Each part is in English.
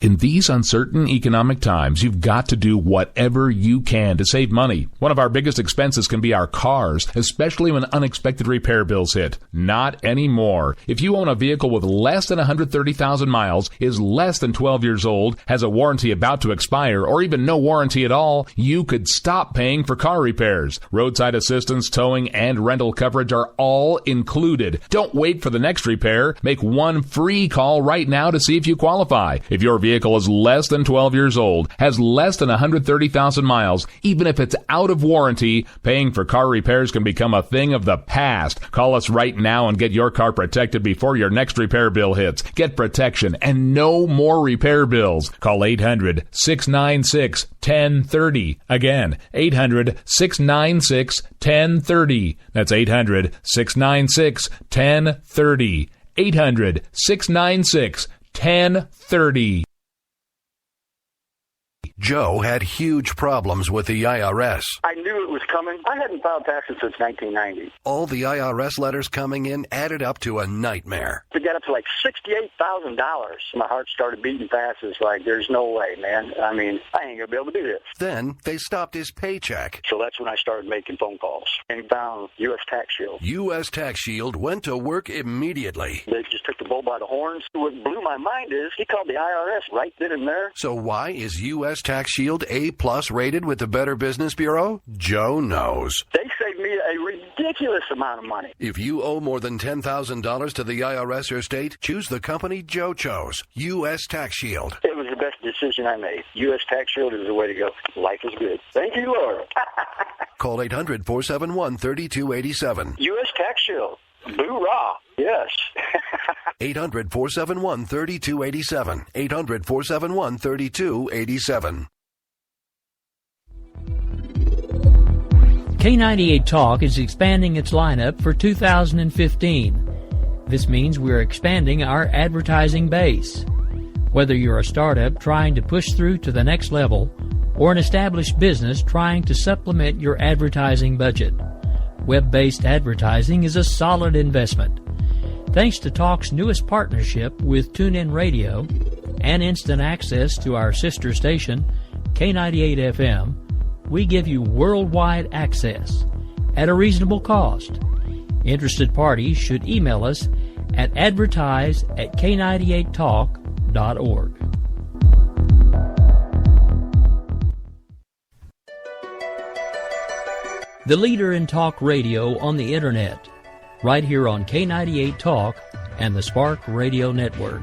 In these uncertain economic times, you've got to do whatever you can to save money. One of our biggest expenses can be our cars, especially when unexpected repair bills hit. Not anymore. If you own a vehicle with less than 130,000 miles, is less than 12 years old, has a warranty about to expire, or even no warranty at all, you could stop paying for car repairs. Roadside assistance, towing, and rental coverage are all included. Don't wait for the next repair. Make one free call right now to see if you qualify. If your vehicle is less than 12 years old, has less than 130,000 miles, even if it's out of warranty, paying for car repairs can become a thing of the past. Call us right now and get your car protected before your next repair bill hits. Get protection and no more repair bills. Call 800-696-1030. Again, 800-696-1030. That's 800-696-1030. 800-696-1030. Joe had huge problems with the IRS. I knew it was coming. I hadn't filed taxes since 1990. All the IRS letters coming in added up to a nightmare. To get up to like $68,000. My heart started beating fast. It's like, there's no way, man. I mean, I ain't going to be able to do this. Then they stopped his paycheck. So that's when I started making phone calls and found U.S. Tax Shield. U.S. Tax Shield went to work immediately. They just took the bull by the horns. What blew my mind is he called the IRS right then and there. So why is U.S. Tax Shield A+ rated with the Better Business Bureau? Joe knows. They saved me a ridiculous amount of money. If you owe more than $10,000 to the IRS or state, choose the company Joe chose, U.S. Tax Shield. It was the best decision I made. U.S. Tax Shield is the way to go. Life is good. Thank you, Lord. Call 800-471-3287. U.S. Tax Shield. Boo-rah. Yes. 800-471-3287. 800-471-3287. K98 Talk is expanding its lineup for 2015. This means we're expanding our advertising base. Whether you're a startup trying to push through to the next level or an established business trying to supplement your advertising budget, web-based advertising is a solid investment. Thanks to Talk's newest partnership with TuneIn Radio and instant access to our sister station, K98 FM, we give you worldwide access at a reasonable cost. Interested parties should email us at advertise@k98talk.org. The leader in talk radio on the Internet, right here on K98 Talk and the Spark Radio Network.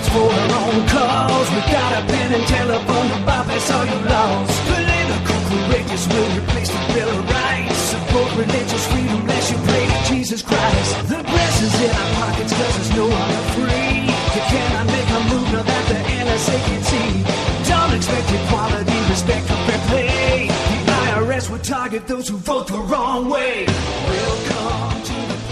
For our own cause, without a pen and telephone to bypass all your laws. Political courageous will replace the Bill of Rights. Support religious freedom, bless you, pray to Jesus Christ. The press is in our pockets cause there's no one free. You cannot make a move now that the NSA can see. Don't expect equality, respect or fair play. The IRS will target those who vote the wrong way. Welcome to the place.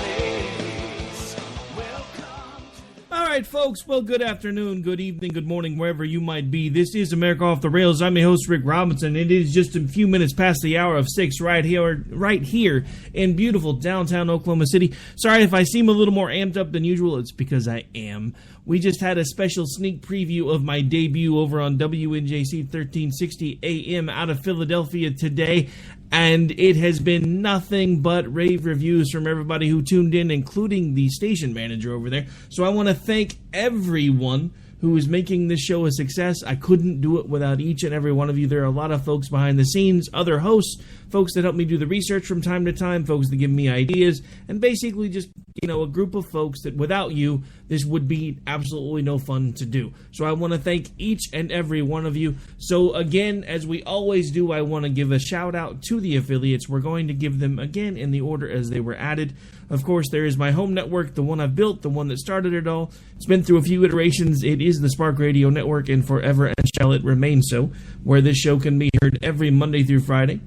All right, folks. Well, good afternoon, good evening, good morning, wherever you might be. This is America Off the Rails. I'm your host, Rick Robinson. It is just a few minutes past the hour of 6 right here in beautiful downtown Oklahoma City. Sorry if I seem a little more amped up than usual. It's because I am. We just had a special sneak preview of my debut over on WNJC 1360 AM out of Philadelphia today, and it has been nothing but rave reviews from everybody who tuned in, including the station manager over there. So I want to thank everyone who is making this show a success. I couldn't do it without each and every one of you. There are a lot of folks behind the scenes, other hosts, folks that help me do the research from time to time, folks that give me ideas, and basically just, a group of folks that without you, this would be absolutely no fun to do. So I want to thank each and every one of you. So again, as we always do, I want to give a shout out to the affiliates. We're going to give them again in the order as they were added. Of course, there is my home network, the one I've built, the one that started it all. It's been through a few iterations. It is the Spark Radio Network, and forever and shall it remain so, where this show can be heard every Monday through Friday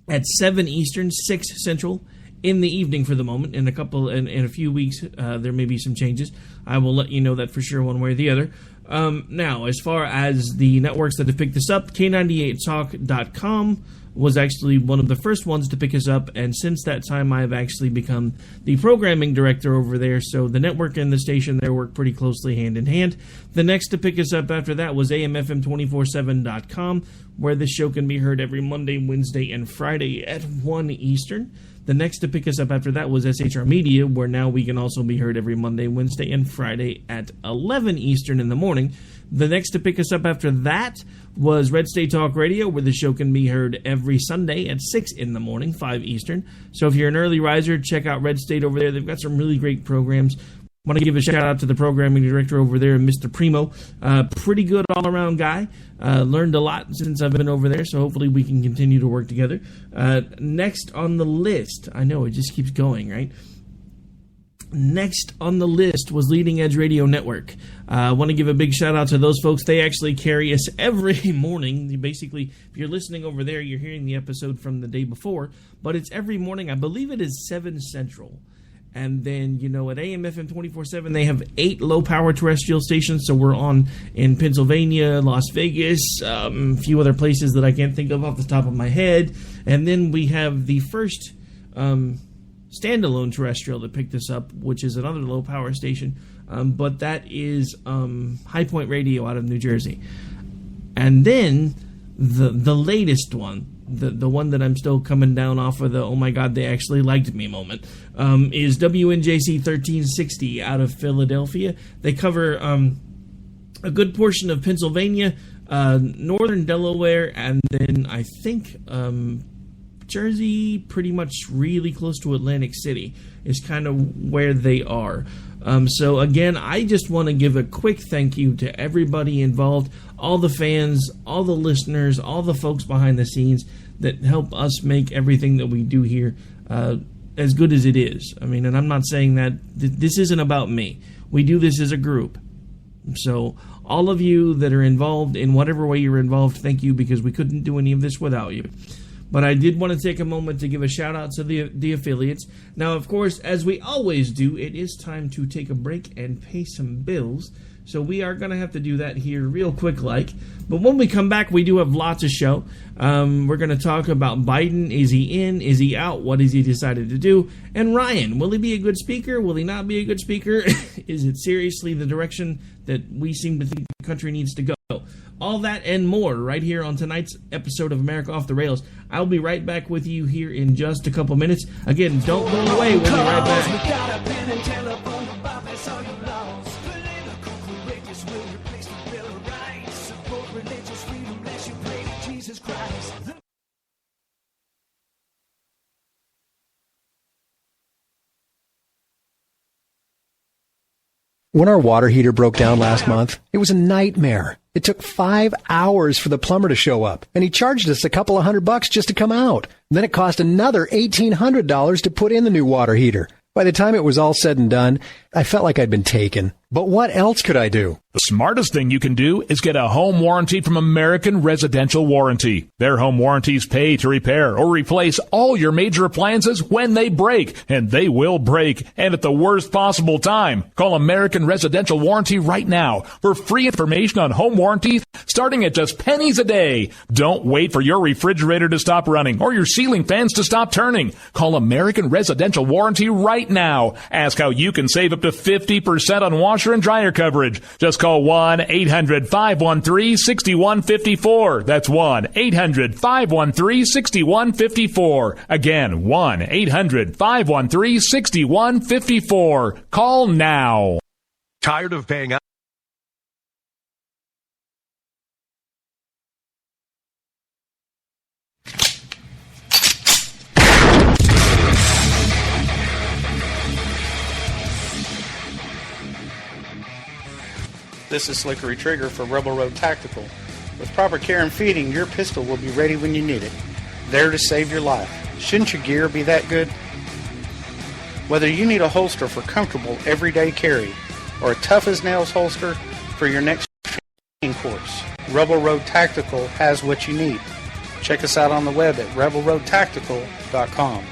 at 7 Eastern, 6 Central, in the evening for the moment. In a few weeks, there may be some changes. I will let you know that for sure, one way or the other. Now, as far as the networks that have picked this up, K98Talk.com was actually one of the first ones to pick us up, and since that time I've actually become the programming director over there, so the network and the station there work pretty closely hand in hand. The next to pick us up after that was AMFM247.com, where this show can be heard every Monday, Wednesday, and Friday at 1 Eastern. The next to pick us up after that was SHR Media, where now we can also be heard every Monday, Wednesday, and Friday at 11 Eastern in the morning. The next to pick us up after that was Red State Talk Radio, where the show can be heard every Sunday at 6 in the morning, 5 Eastern. So if you're an early riser, check out Red State over there. They've got some really great programs. Want to give a shout out to the programming director over there, Mr. Primo. Pretty good all-around guy. Learned a lot since I've been over there, so hopefully we can continue to work together. Next on the list, I know it just keeps going, right? Next on the list was Leading Edge Radio Network. I want to give a big shout out to those folks. They actually carry us every morning. Basically, if you're listening over there, you're hearing the episode from the day before, but it's every morning. I believe it is 7 Central. And then, at AM/FM 24/7, they have 8 low-power terrestrial stations. So we're on in Pennsylvania, Las Vegas, a few other places that I can't think of off the top of my head. And then we have the first standalone terrestrial that picked this up, which is another low-power station. But that is High Point Radio out of New Jersey. And then the latest one, the one that I'm still coming down off of the oh my god they actually liked me moment, is WNJC 1360 out of Philadelphia. They cover a good portion of Pennsylvania, northern Delaware, and then I think Jersey, pretty much really close to Atlantic City is kind of where they are. So again, I just want to give a quick thank you to everybody involved, all the fans, all the listeners, all the folks behind the scenes that help us make everything that we do here as good as it is. I mean, and I'm not saying that this isn't about me. We do this as a group. So all of you that are involved in whatever way you're involved, thank you, because we couldn't do any of this without you. But I did want to take a moment to give a shout-out to the affiliates. Now, of course, as we always do, it is time to take a break and pay some bills. So we are going to have to do that here real quick-like. But when we come back, we do have lots of show. We're going to talk about Biden. Is he in? Is he out? What has he decided to do? And Ryan, will he be a good speaker? Will he not be a good speaker? Is it seriously the direction that we seem to think the country needs to go? All that and more right here on tonight's episode of America Off the Rails. I'll be right back with you here in just a couple minutes. Again, don't go away. We'll be right back. When our water heater broke down last month, it was a nightmare. It took 5 hours for the plumber to show up, and he charged us a couple of $100 just to come out. Then it cost another $1,800 to put in the new water heater. By the time it was all said and done, I felt like I'd been taken. But what else could I do? The smartest thing you can do is get a home warranty from American Residential Warranty. Their home warranties pay to repair or replace all your major appliances when they break, and they will break, and at the worst possible time. Call American Residential Warranty right now for free information on home warranties starting at just pennies a day. Don't wait for your refrigerator to stop running or your ceiling fans to stop turning. Call American Residential Warranty right now. Ask how you can save up to 50% on washer and dryer coverage. Just call 1-800-513-6154. That's 1-800-513-6154. Again, 1-800-513-6154. Call now. Tired of paying up? This is Slickery Trigger for Rebel Road Tactical. With proper care and feeding, your pistol will be ready when you need it. There to save your life. Shouldn't your gear be that good? Whether you need a holster for comfortable everyday carry or a tough-as-nails holster for your next training course, Rebel Road Tactical has what you need. Check us out on the web at rebelroadtactical.com.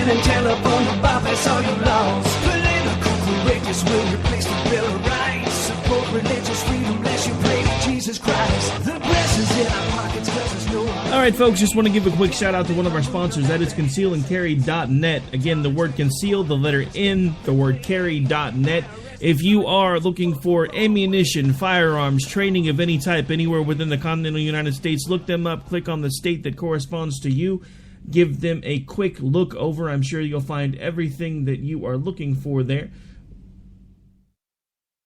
pen and telephone, the bypass all your laws. Political correctness will replace the Bill of Rights. Support religious freedom, bless you, pray to Jesus Christ. The press is in our pockets, cause there's no... All right, folks, just want to give a quick shout out to one of our sponsors. That is concealandcarry.net. Again, the word conceal, the letter N, the word carry.net. If you are looking for ammunition, firearms, training of any type anywhere within the continental United States, look them up. Click on the state that corresponds to you. Give them a quick look over. I'm sure you'll find everything that you are looking for there.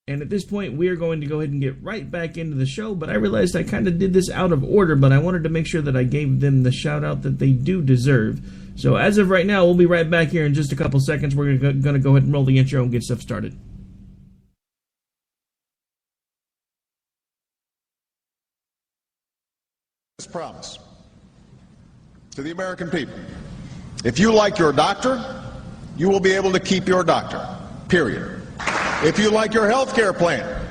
And at this point, we are going to go ahead and get right back into the show. But I realized I kind of did this out of order, but I wanted to make sure that I gave them the shout out that they do deserve. So as of right now, we'll be right back here in just a couple seconds. We're going to go ahead and roll the intro and get stuff started. This promise to the American people: if you like your doctor, you will be able to keep your doctor, period. If you like your health care plan,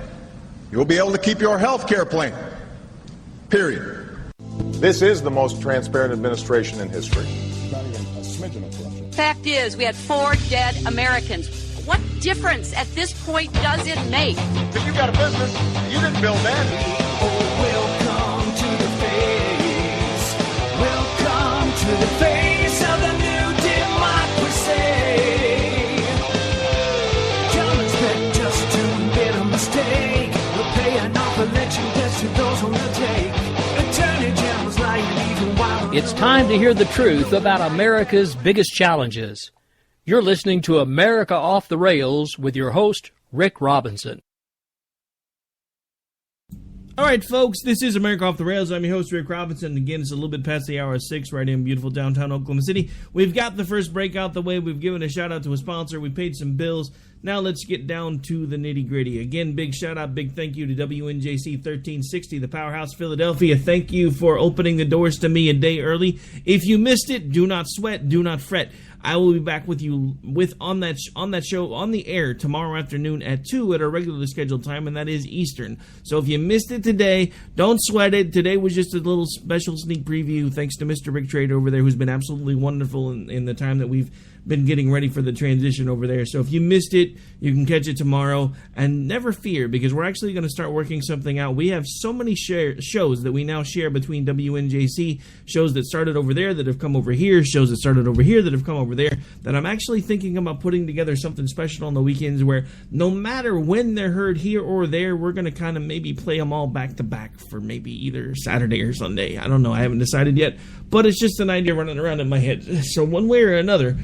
you will be able to keep your health care plan, period. This is the most transparent administration in history. Fact is, we had 4 dead Americans. What difference at this point does it make? If you got a business, you didn't build that. Oh, welcome to the face. Welcome to the face of the new democracy. Don't expect just to admit a mistake. We're paying off election debts to those who will take. Attorney General's lying even while... It's time to hear the truth about America's biggest challenges. You're listening to America Off the Rails with your host, Rick Robinson. All right, folks, this is America Off the Rails. I'm your host, Rick Robinson. Again, it's a little bit past the hour of 6 right in beautiful downtown Oklahoma City. We've got the first break out the way. We've given a shout-out to a sponsor. We paid some bills. Now let's get down to the nitty-gritty. Again, big shout-out, big thank you to WNJC 1360, the Powerhouse Philadelphia. Thank you for opening the doors to me a day early. If you missed it, do not sweat, do not fret. I will be back with you on that show on the air tomorrow afternoon at 2 at our regularly scheduled time, and that is Eastern. So if you missed it today, don't sweat it. Today was just a little special sneak preview thanks to Mr. Rick Trader over there, who's been absolutely wonderful in the time that we've been getting ready for the transition over there. So if you missed it, you can catch it tomorrow. And never fear, because we're actually going to start working something out. We have so many shows that we now share between WNJC, shows that started over there that have come over here, shows that started over here that have come over there, that I'm actually thinking about putting together something special on the weekends where no matter when they're heard here or there, we're going to kind of maybe play them all back to back for maybe either Saturday or Sunday. I don't know. I haven't decided yet, but it's just an idea running around in my head. So one way or another,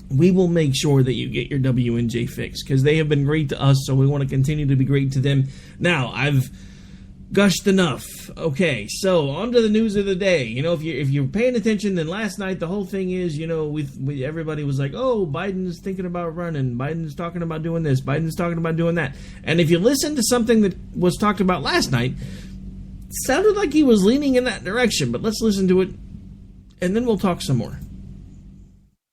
we will make sure that you get your WNJ fix, because they have been great to us, so we want to continue to be great to them. Now, I've gushed enough. Okay, so on to the news of the day. You know, if you're paying attention, then last night the whole thing is, you know, everybody was like, oh, Biden's thinking about running, Biden's talking about doing this, Biden's talking about doing that. And if you listen to something that was talked about last night, it sounded like he was leaning in that direction, but let's listen to it, and then we'll talk some more.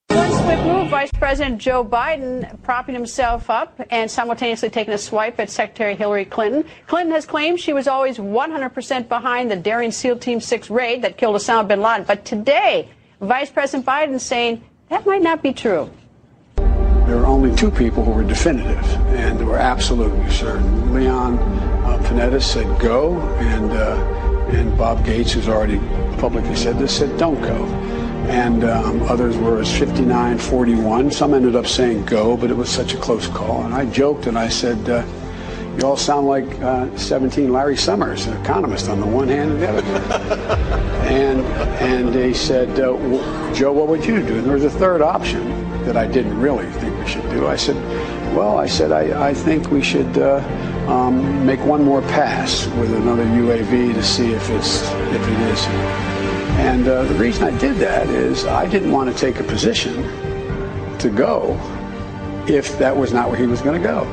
One quick move, Vice President Joe Biden propping himself up and simultaneously taking a swipe at Secretary Hillary Clinton. Clinton has claimed she was always 100% behind the daring SEAL Team 6 raid that killed Osama bin Laden. But today, Vice President Biden is saying that might not be true. There were only 2 people who were definitive and were absolutely certain. Leon Panetta said go, and Bob Gates, who's already publicly said this, said don't go. And others were as 59-41. Some ended up saying go, but it was such a close call. And I joked and I said, you all sound like 17 Larry Summers, an economist on the one hand and the other. And they said, Joe, what would you do? And there was a third option that I didn't really think we should do. I said, I think we should make one more pass with another UAV to see if it is. And the reason I did that is I didn't want to take a position to go if that was not where he was going to go.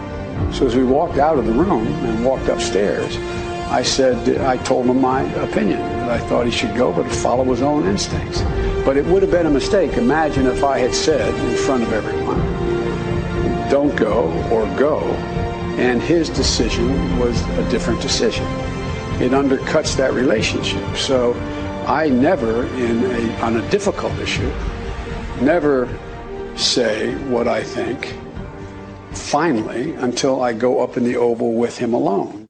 So as we walked out of the room and walked upstairs, I told him my opinion, that I thought he should go, but follow his own instincts. But it would have been a mistake. Imagine if I had said in front of everyone, don't go or go, and his decision was a different decision. It undercuts that relationship. So I never, on a difficult issue, never say what I think, finally, until I go up in the Oval with him alone.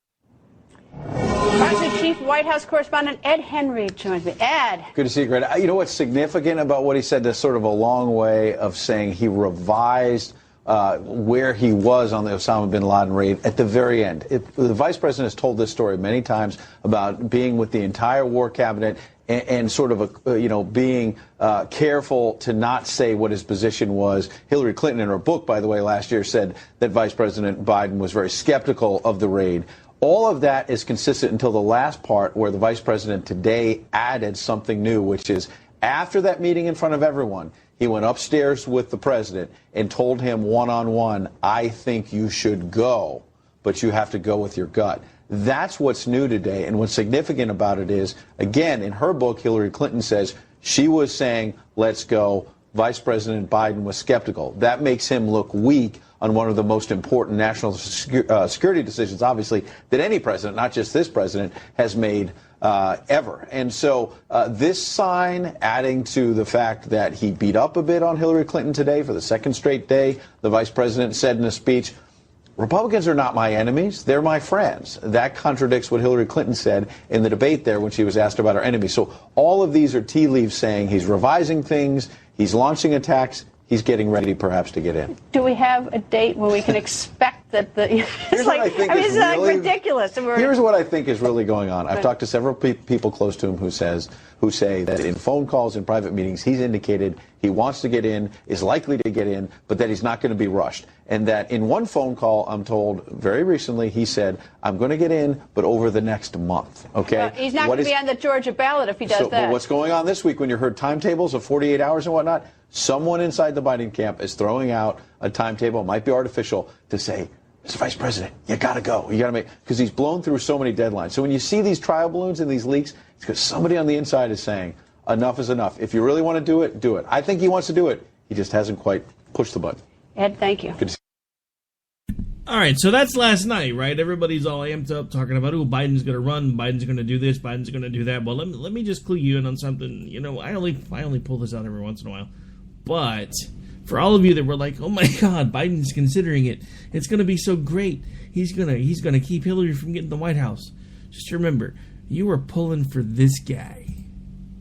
President Chief White House correspondent Ed Henry joins me. Ed. Good to see you, Greta. You know what's significant about what he said? There's sort of a long way of saying he revised where he was on the Osama bin Laden raid at the very end. The vice president has told this story many times about being with the entire war cabinet and sort of, being careful to not say what his position was. Hillary Clinton, in her book, by the way, last year said that Vice President Biden was very skeptical of the raid. All of that is consistent until the last part where the vice president today added something new, which is after that meeting in front of everyone, he went upstairs with the president and told him one-on-one, I think you should go, but you have to go with your gut. That's what's new today. And what's significant about it is, again, in her book, Hillary Clinton says she was saying, let's go. Vice President Biden was skeptical. That makes him look weak on one of the most important national security decisions, obviously, that any president, not just this president, has made ever. And so this sign, adding to the fact that he beat up a bit on Hillary Clinton today for the second straight day, the vice president said in a speech, Republicans are not my enemies, they're my friends. That contradicts what Hillary Clinton said in the debate there when she was asked about her enemies. So all of these are tea leaves saying he's revising things, he's launching attacks, he's getting ready perhaps to get in. Do we have a date when we can expect that it's like ridiculous. Here's what I think is really going on. I've talked to several people close to him who say that in phone calls and private meetings, he's indicated he wants to get in, is likely to get in, but that he's not going to be rushed. And that in one phone call, I'm told very recently, he said, I'm going to get in, but over the next month. Okay? Well, he's not going to be on the Georgia ballot if he does that. But what's going on this week when you heard timetables of 48 hours and whatnot? Someone inside the Biden camp is throwing out a timetable, it might be artificial, to say, Mr. Vice President, you got to go. You got to make, because he's blown through so many deadlines. So when you see these trial balloons and these leaks, it's because somebody on the inside is saying, enough is enough. If you really want to do it, do it. I think he wants to do it. He just hasn't quite pushed the button. Ed, thank you. Good to see you. All right, so that's last night, right? Everybody's all amped up talking about, Biden's going to run, Biden's going to do this, Biden's going to do that. Well, let me just clue you in on something. You know, I only pull this out every once in a while. But for all of you that were like, oh my God, Biden's considering it, it's going to be so great. He's gonna keep Hillary from getting the White House. Just remember, you were pulling for this guy.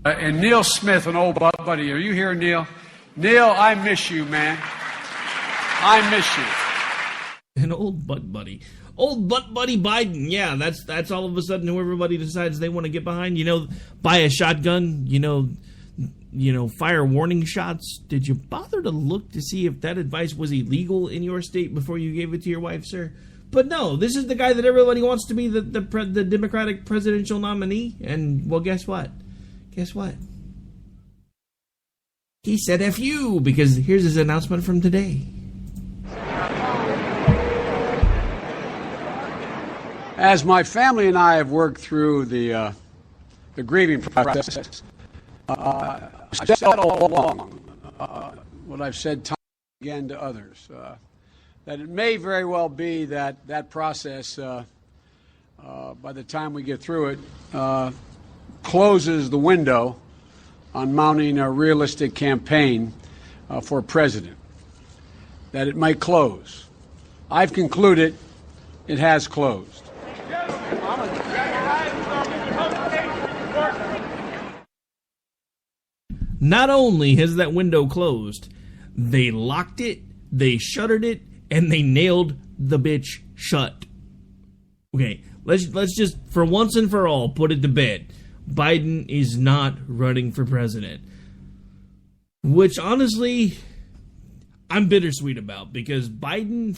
And Neil Smith, an old buddy. Are you here, Neil? Neil, I miss you, man. I miss you. An old butt buddy. Old butt buddy Biden. Yeah, that's all of a sudden who everybody decides they want to get behind. You know, buy a shotgun, fire warning shots. Did you bother to look to see if that advice was illegal in your state before you gave it to your wife, sir? But no, this is the guy that everybody wants to be the Democratic presidential nominee. And, well, guess what? He said F you, because here's his announcement from today. As my family and I have worked through the grieving process, I said all along what I've said time again to others, that it may very well be that process, by the time we get through it, closes the window on mounting a realistic campaign for president, that it might close. I've concluded it has closed. Not only has that window closed, they locked it, they shuttered it, and they nailed the bitch shut. Okay, let's just, for once and for all, put it to bed. Biden is not running for president. Which, honestly, I'm bittersweet about, because Biden,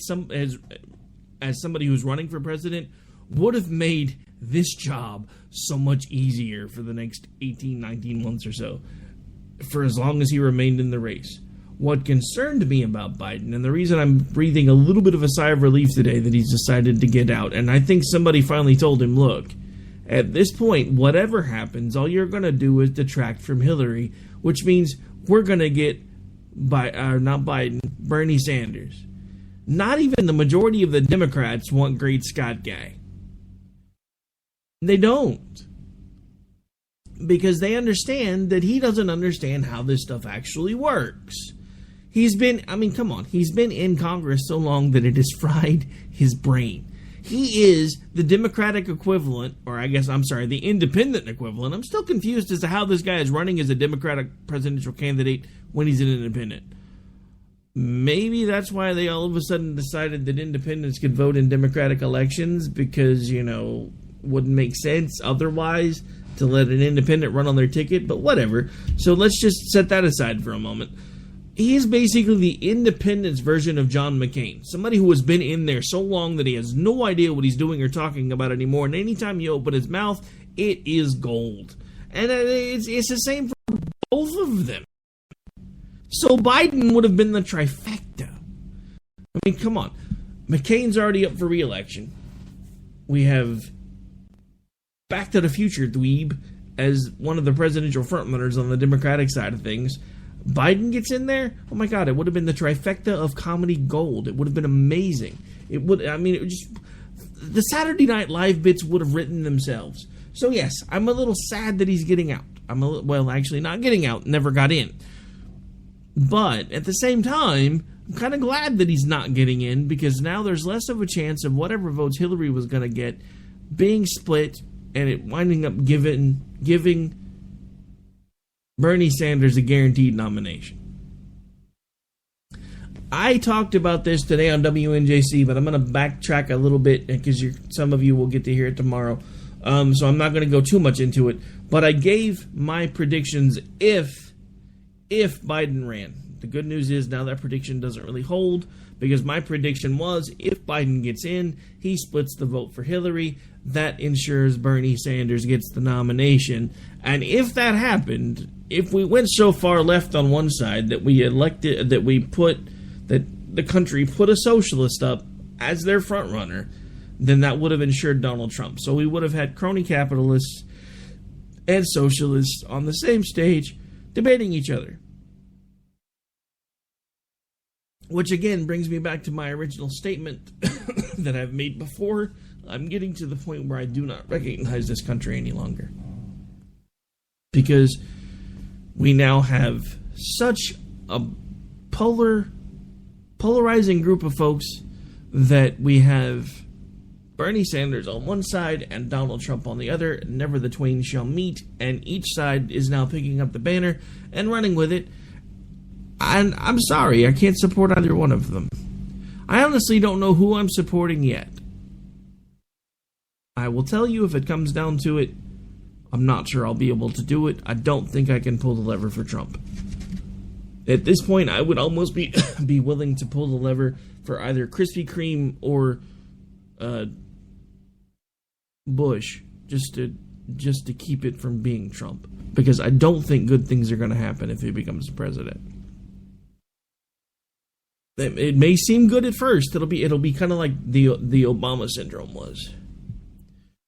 as somebody who's running for president, would have made this job so much easier for the next 18, 19 months or so, for as long as he remained in the race. What concerned me about Biden, and the reason I'm breathing a little bit of a sigh of relief today that he's decided to get out, and I think somebody finally told him, look, at this point, whatever happens, all you're going to do is detract from Hillary, which means we're going to get, Bernie Sanders. Not even the majority of the Democrats want Great Scott guy. They don't. because they understand that he doesn't understand how this stuff actually works. He's been in Congress so long that it has fried his brain. He is the Democratic equivalent, or the independent equivalent. I'm still confused as to how this guy is running as a Democratic presidential candidate when he's an independent. Maybe that's why they all of a sudden decided that independents could vote in Democratic elections, because, wouldn't make sense otherwise to let an independent run on their ticket, but whatever. So let's just set that aside for a moment. He's basically the independent's version of John McCain. Somebody who has been in there so long that he has no idea what he's doing or talking about anymore, and anytime you open his mouth, it is gold. And it's the same for both of them. So Biden would have been the trifecta. I mean, come on. McCain's already up for re-election. We have Back to the Future dweeb as one of the presidential frontrunners on the Democratic side of things. Biden gets in there, oh my God, it would have been the trifecta of comedy gold. It would have been amazing. It would just, the Saturday Night Live bits would have written themselves. So yes, I'm a little sad that he's getting out. Actually not getting out, never got in. But at the same time, I'm kind of glad that he's not getting in, because now there's less of a chance of whatever votes Hillary was going to get being split and it winding up giving Bernie Sanders a guaranteed nomination. I talked about this today on WNJC, but I'm going to backtrack a little bit because some of you will get to hear it tomorrow. So I'm not going to go too much into it. But I gave my predictions if Biden ran. The good news is now that prediction doesn't really hold, because my prediction was if Biden gets in, he splits the vote for Hillary. That ensures Bernie Sanders gets the nomination. And if that happened, if we went so far left on one side that the country put a socialist up as their front runner, then that would have ensured Donald Trump. So we would have had crony capitalists and socialists on the same stage debating each other. Which again brings me back to my original statement that I've made before. I'm getting to the point where I do not recognize this country any longer. Because we now have such a polarizing group of folks that we have Bernie Sanders on one side and Donald Trump on the other. Never the twain shall meet, and each side is now picking up the banner and running with it. And I'm sorry, I can't support either one of them. I honestly don't know who I'm supporting yet. I will tell you if it comes down to it. I'm not sure I'll be able to do it. I don't think I can pull the lever for Trump. At this point, I would almost be willing to pull the lever for either Krispy Kreme or Bush, just to keep it from being Trump, because I don't think good things are going to happen if he becomes president. It may seem good at first. It'll be kind of like the Obama syndrome was.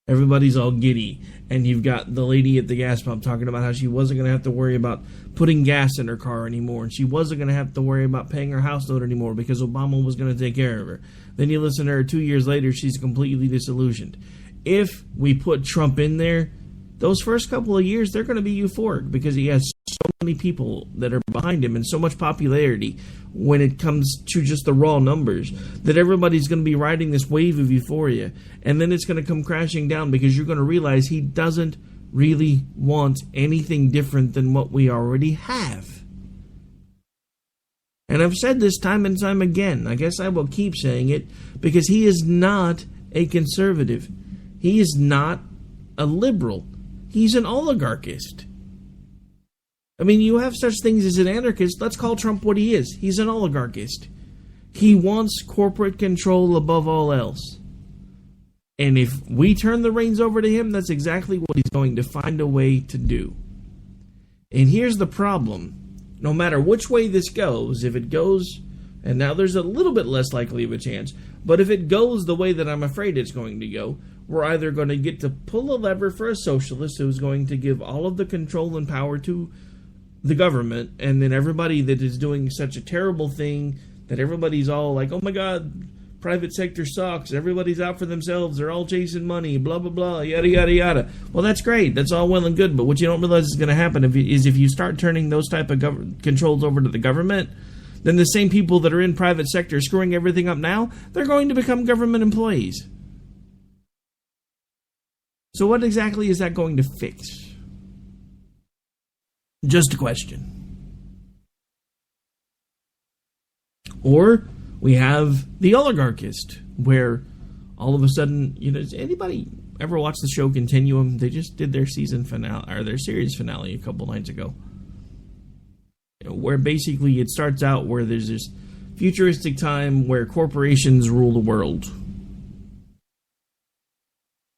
Everybody's all giddy, and you've got the lady at the gas pump talking about how she wasn't going to have to worry about putting gas in her car anymore, and she wasn't going to have to worry about paying her house note anymore because Obama was going to take care of her. Then you listen to her 2 years later, she's completely disillusioned. If we put Trump in there, those first couple of years, they're going to be euphoric because he has so many people that are behind him and so much popularity when it comes to just the raw numbers that everybody's going to be riding this wave of euphoria. And then it's going to come crashing down because you're going to realize he doesn't really want anything different than what we already have. And I've said this time and time again. I guess I will keep saying it because he is not a conservative. He is not a liberal. He's an oligarchist. I mean, you have such things as an anarchist. Let's call Trump what he is. He's an oligarchist. He wants corporate control above all else. And if we turn the reins over to him, that's exactly what he's going to find a way to do. And here's the problem. No matter which way this goes, if it goes, and now there's a little bit less likely of a chance, but if it goes the way that I'm afraid it's going to go, we're either going to get to pull a lever for a socialist who's going to give all of the control and power to the government, and then everybody that is doing such a terrible thing that everybody's all like, oh my God, private sector sucks, everybody's out for themselves, they're all chasing money, blah, blah, blah, yada, yada, yada. Well, that's great. That's all well and good. But what you don't realize is going to happen is if you start turning those type of controls over to the government, then the same people that are in private sector screwing everything up now, they're going to become government employees. So what exactly is that going to fix? Just a question. Or we have the oligarchist, where all of a sudden, does anybody ever watch the show Continuum? They just did their season finale, or their series finale a couple nights ago. Where basically it starts out where there's this futuristic time where corporations rule the world.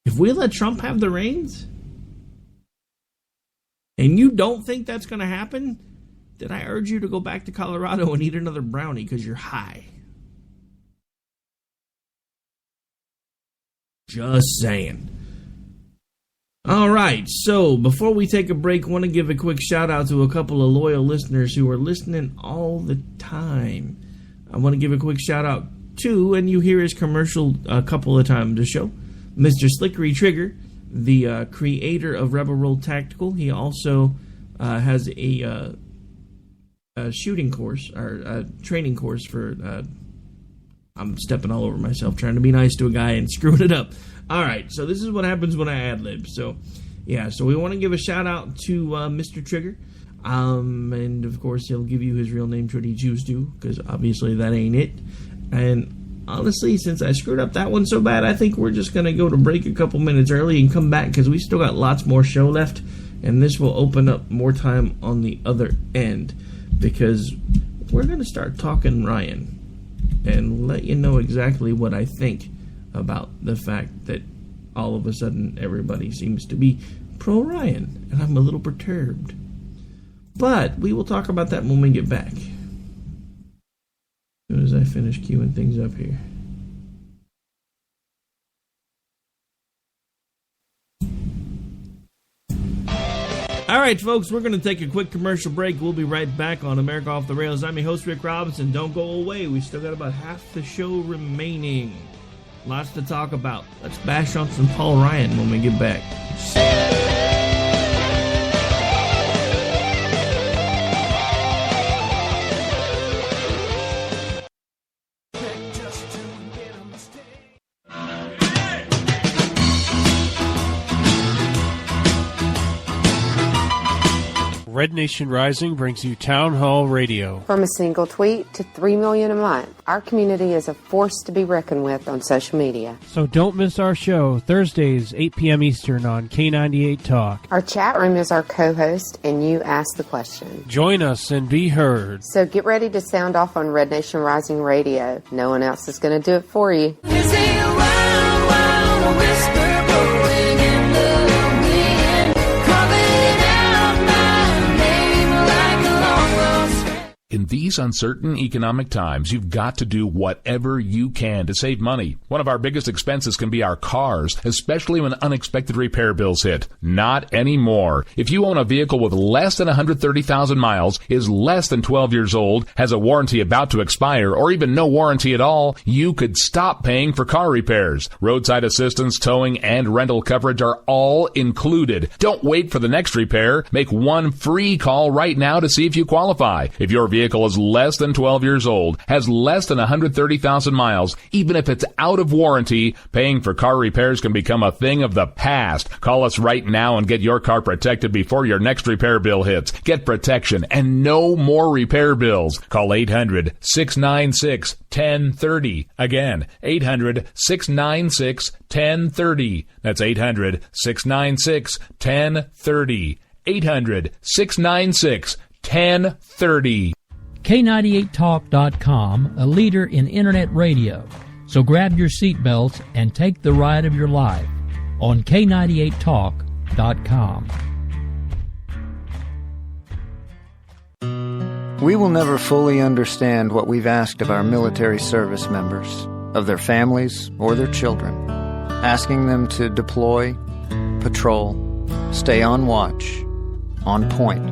If we let Trump have the reins, and you don't think that's going to happen, then I urge you to go back to Colorado and eat another brownie because you're high. Just saying. All right, so before we take a break, I want to give a quick shout out to a couple of loyal listeners who are listening all the time. I want to give a quick shout out to, and you hear his commercial a couple of times a show, Mr. Slickery Trigger, the creator of Rebel Roll Tactical. He also has a shooting course, or a training course for... I'm stepping all over myself trying to be nice to a guy and screwing it up. All right, so this is what happens when I ad-lib. So, yeah, so we want to give a shout-out to Mr. Trigger. And, of course, he'll give you his real name should he choose to, because obviously that ain't it. And, honestly, since I screwed up that one so bad, I think we're just going to go to break a couple minutes early and come back, because we still got lots more show left, and this will open up more time on the other end, because we're going to start talking Ryan and let you know exactly what I think about the fact that all of a sudden everybody seems to be pro-Ryan, and I'm a little perturbed. But we will talk about that when we get back. As soon as I finish queuing things up here. All right, folks, we're going to take a quick commercial break. We'll be right back on America Off the Rails. I'm your host, Rick Robinson. Don't go away. We still got about half the show remaining. Lots to talk about. Let's bash on some Paul Ryan when we get back. Red Nation Rising brings you Town Hall Radio. From a single tweet to 3 million a month, our community is a force to be reckoned with on social media. So don't miss our show, Thursdays, 8 p.m. Eastern on K98 Talk. Our chat room is our co-host, and you ask the question. Join us and be heard. So get ready to sound off on Red Nation Rising Radio. No one else is going to do it for you. In these uncertain economic times, you've got to do whatever you can to save money. One of our biggest expenses can be our cars, especially when unexpected repair bills hit. Not anymore. If you own a vehicle with less than 130,000 miles, is less than 12 years old, has a warranty about to expire, or even no warranty at all, you could stop paying for car repairs. Roadside assistance, towing, and rental coverage are all included. Don't wait for the next repair. Make one free call right now to see if you qualify. If your vehicle is less than 12 years old, has less than 130,000 miles, even if it's out of warranty, paying for car repairs can become a thing of the past. Call us right now and get your car protected before your next repair bill hits. Get protection and no more repair bills. Call 800-696-1030. Again, 800-696-1030. That's 800-696-1030. 800-696-1030. K98Talk.com, a leader in internet radio. So grab your seatbelts and take the ride of your life on K98Talk.com. We will never fully understand what we've asked of our military service members, of their families or their children, asking them to deploy, patrol, stay on watch, on point,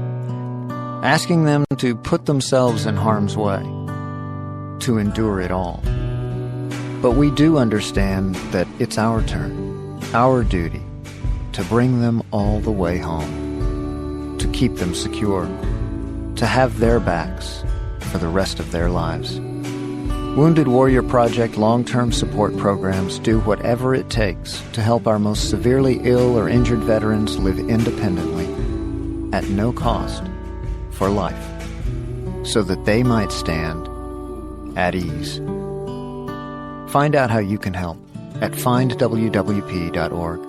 asking them to put themselves in harm's way, to endure it all. But we do understand that it's our turn, our duty, to bring them all the way home, to keep them secure, to have their backs for the rest of their lives. Wounded Warrior Project long-term support programs do whatever it takes to help our most severely ill or injured veterans live independently, at no cost, for life, so that they might stand at ease. Find out how you can help at findwwp.org.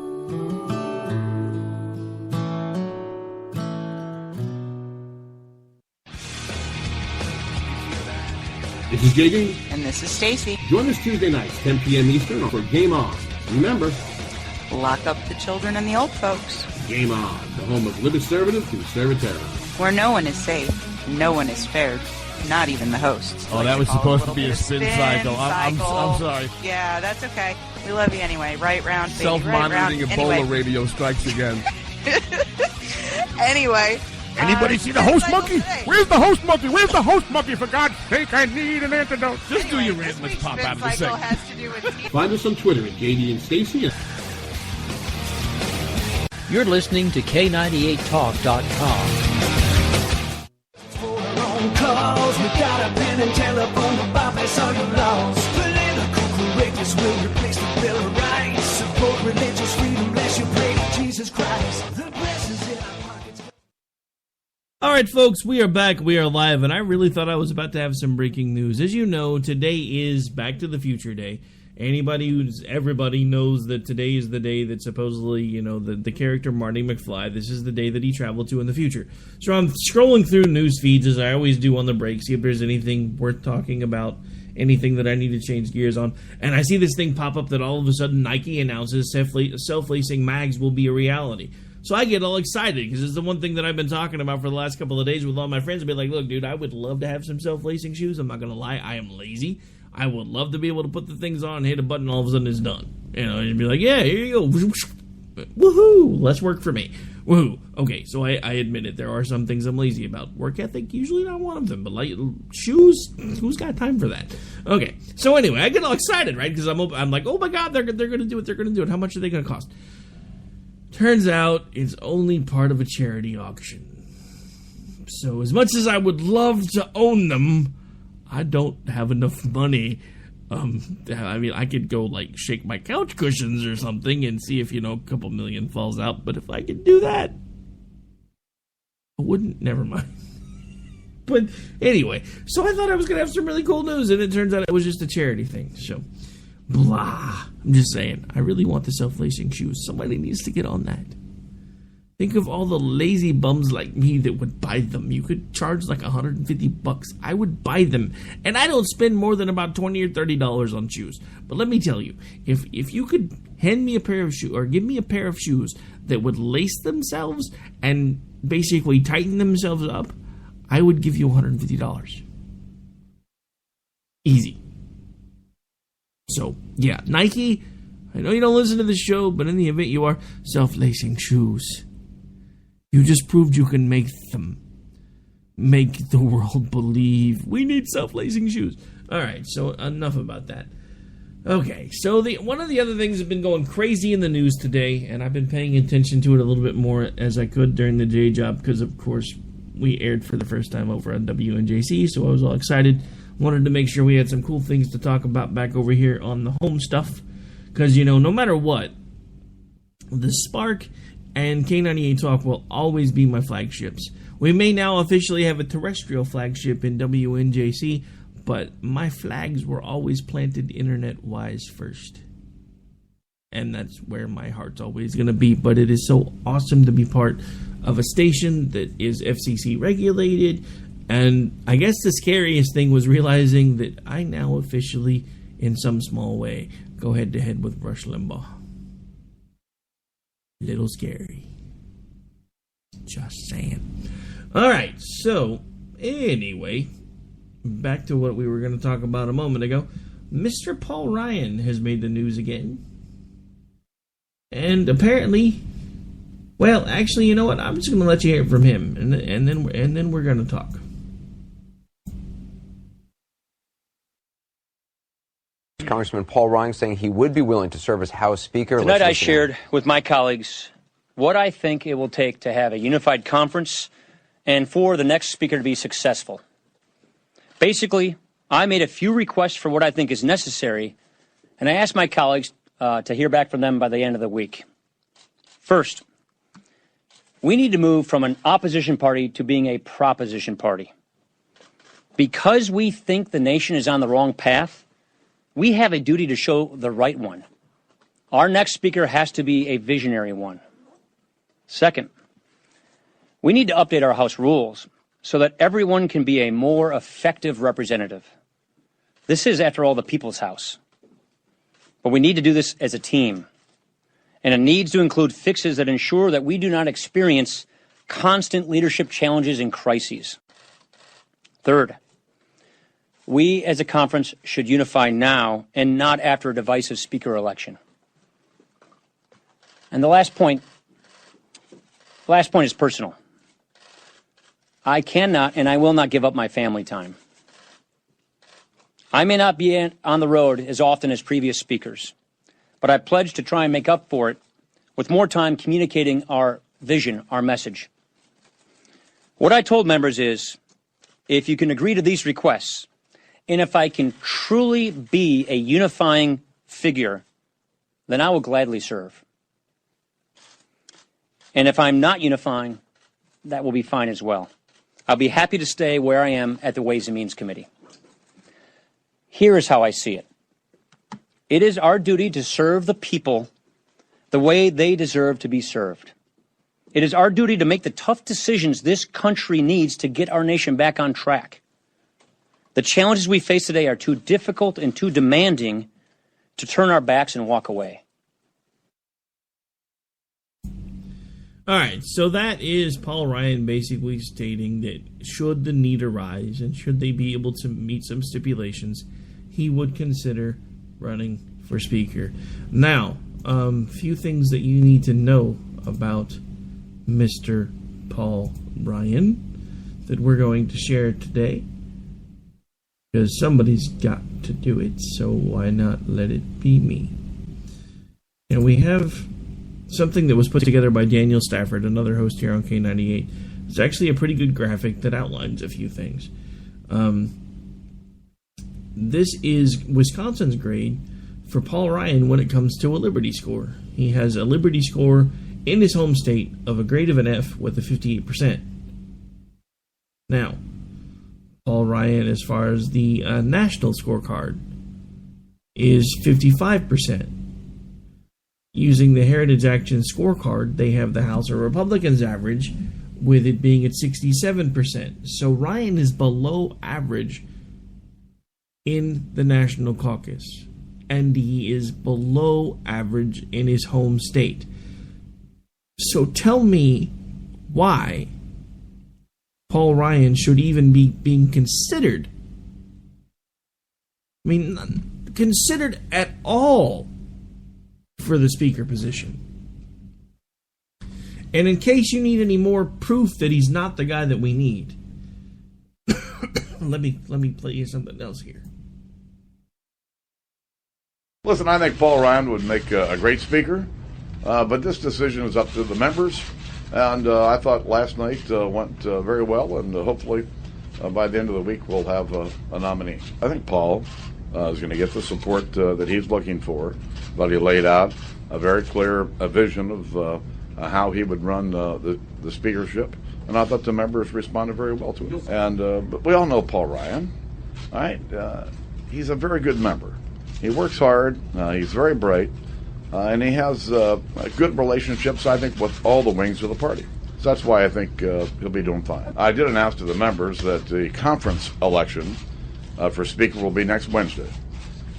This is JD. And this is Stacy. Join us Tuesday nights, 10 p.m. Eastern, for Game On. Remember, lock up the children and the old folks. Game On, the home of liberservative conservative. Where no one is safe, no one is spared, not even the hosts. Oh, that was supposed to be a spin cycle. I'm sorry. Yeah, that's okay. We love you anyway. Right round, baby. Self-monitoring right Ebola anyway. radio strikes again. Anyway. Anybody see the host monkey? Where's the host monkey? Where's the host monkey? For God's sake, I need an antidote. Just do your rant. Let's pop out of the segment. Find us on Twitter at JD and Stacy. You're listening to K98Talk.com. Cause we got a pen and telephone to bypass all your laws. Political correctness will replace the Bill of Rights. Support religious freedom, bless you, pray to Jesus Christ. The blessings in our pockets. All right, folks, we are back. We are live, and I really thought I was about to have some breaking news. As you know, today is Back to the Future Day. Everybody knows that today is the day that supposedly, the character Marty McFly, this is the day that he traveled to in the future. So I'm scrolling through news feeds, as I always do on the break, see if there's anything worth talking about, anything that I need to change gears on. And I see this thing pop up that all of a sudden Nike announces self-lacing mags will be a reality. So I get all excited, because it's the one thing that I've been talking about for the last couple of days with all my friends. I've been like, look, dude, I would love to have some self-lacing shoes. I'm not going to lie. I am lazy. I would love to be able to put the things on, hit a button, all of a sudden it's done. You'd be like, yeah, here you go. Woohoo! Less work for me. Woohoo! Okay, so I admit it. There are some things I'm lazy about. Work ethic, usually not one of them. But like shoes, who's got time for that? Okay, so anyway, I get all excited, right? Because I'm like, oh my God, they're going to do it. They're going to do it. How much are they going to cost? Turns out it's only part of a charity auction. So as much as I would love to own them, I don't have enough money. I could go, shake my couch cushions or something and see if, a couple million falls out. But if I could do that, I wouldn't. Never mind. But anyway, so I thought I was going to have some really cool news, and it turns out it was just a charity thing. So, blah. I'm just saying, I really want the self-lacing shoes. Somebody needs to get on that. Think of all the lazy bums like me that would buy them. You could charge like $150. I would buy them. And I don't spend more than about $20 or $30 on shoes. But let me tell you, if you could hand me a pair of shoes, or give me a pair of shoes that would lace themselves and basically tighten themselves up, I would give you $150. Easy. So, yeah, Nike, I know you don't listen to the show, but in the event you are, self-lacing shoes. You just proved you can make them. Make the world believe. We need self-lacing shoes. All right, so enough about that. Okay, so one of the other things that's been going crazy in the news today, and I've been paying attention to it a little bit more as I could during the day job, because, of course, we aired for the first time over on WNJC, so I was all excited. Wanted to make sure we had some cool things to talk about back over here on the home stuff, because, no matter what, the Spark and K98 Talk will always be my flagships. We may now officially have a terrestrial flagship in WNJC, but my flags were always planted internet-wise first. And that's where my heart's always going to be. But it is so awesome to be part of a station that is FCC regulated. And I guess the scariest thing was realizing that I now officially, in some small way, go head-to-head with Rush Limbaugh. Little scary. Just saying. Alright, so, anyway, back to what we were going to talk about a moment ago. Mr. Paul Ryan has made the news again. And apparently, well, actually, you know what? I'm just going to let you hear it from him, and then we're going to talk. Congressman Paul Ryan saying he would be willing to serve as House Speaker. Tonight I shared with my colleagues what I think it will take to have a unified conference and for the next speaker to be successful. Basically, I made a few requests for what I think is necessary, and I asked my colleagues to hear back from them by the end of the week. First, we need to move from an opposition party to being a proposition party. Because we think the nation is on the wrong path, we have a duty to show the right one. Our next speaker has to be a visionary one. Second, we need to update our House rules so that everyone can be a more effective representative. This is, after all, the people's house. But we need to do this as a team. And it needs to include fixes that ensure that we do not experience constant leadership challenges and crises. Third, we as a conference should unify now and not after a divisive speaker election. And the last point is personal. I cannot and I will not give up my family time. I may not be on the road as often as previous speakers, but I pledge to try and make up for it with more time communicating our vision, our message. What I told members is, if you can agree to these requests, and if I can truly be a unifying figure, then I will gladly serve. And if I'm not unifying, that will be fine as well. I'll be happy to stay where I am at the Ways and Means Committee. Here is how I see it. It is our duty to serve the people the way they deserve to be served. It is our duty to make the tough decisions this country needs to get our nation back on track. The challenges we face today are too difficult and too demanding to turn our backs and walk away. All right, so that is Paul Ryan basically stating that should the need arise and should they be able to meet some stipulations, he would consider running for Speaker. Now, few things that you need to know about Mr. Paul Ryan that we're going to share today, because somebody's got to do it, so why not let it be me? And we have something that was put together by Daniel Stafford, another host here on K98. It's actually a pretty good graphic that outlines a few things. This is Wisconsin's grade for Paul Ryan when it comes to a Liberty score. He has a Liberty score in his home state of a grade of an F with a 58%. Now, Paul Ryan, as far as the national scorecard, is 55%. Using the Heritage Action scorecard, they have the House of Republicans average, with it being at 67%. So Ryan is below average in the National Caucus, and he is below average in his home state. So tell me why Paul Ryan should even be being considered. I mean, considered at all for the Speaker position. And in case you need any more proof that he's not the guy that we need, let me play you something else here. Listen, I think Paul Ryan would make a great speaker, but this decision is up to the members. And I thought last night went very well, and hopefully by the end of the week we'll have a nominee. I think Paul is going to get the support that he's looking for, but he laid out a very clear vision of how he would run the speakership, and I thought the members responded very well to it. And but we all know Paul Ryan, all right? He's a very good member. He works hard. He's very bright. And he has good relationships, I think, with all the wings of the party. So that's why I think he'll be doing fine. I did announce to the members that the conference election for Speaker will be next Wednesday.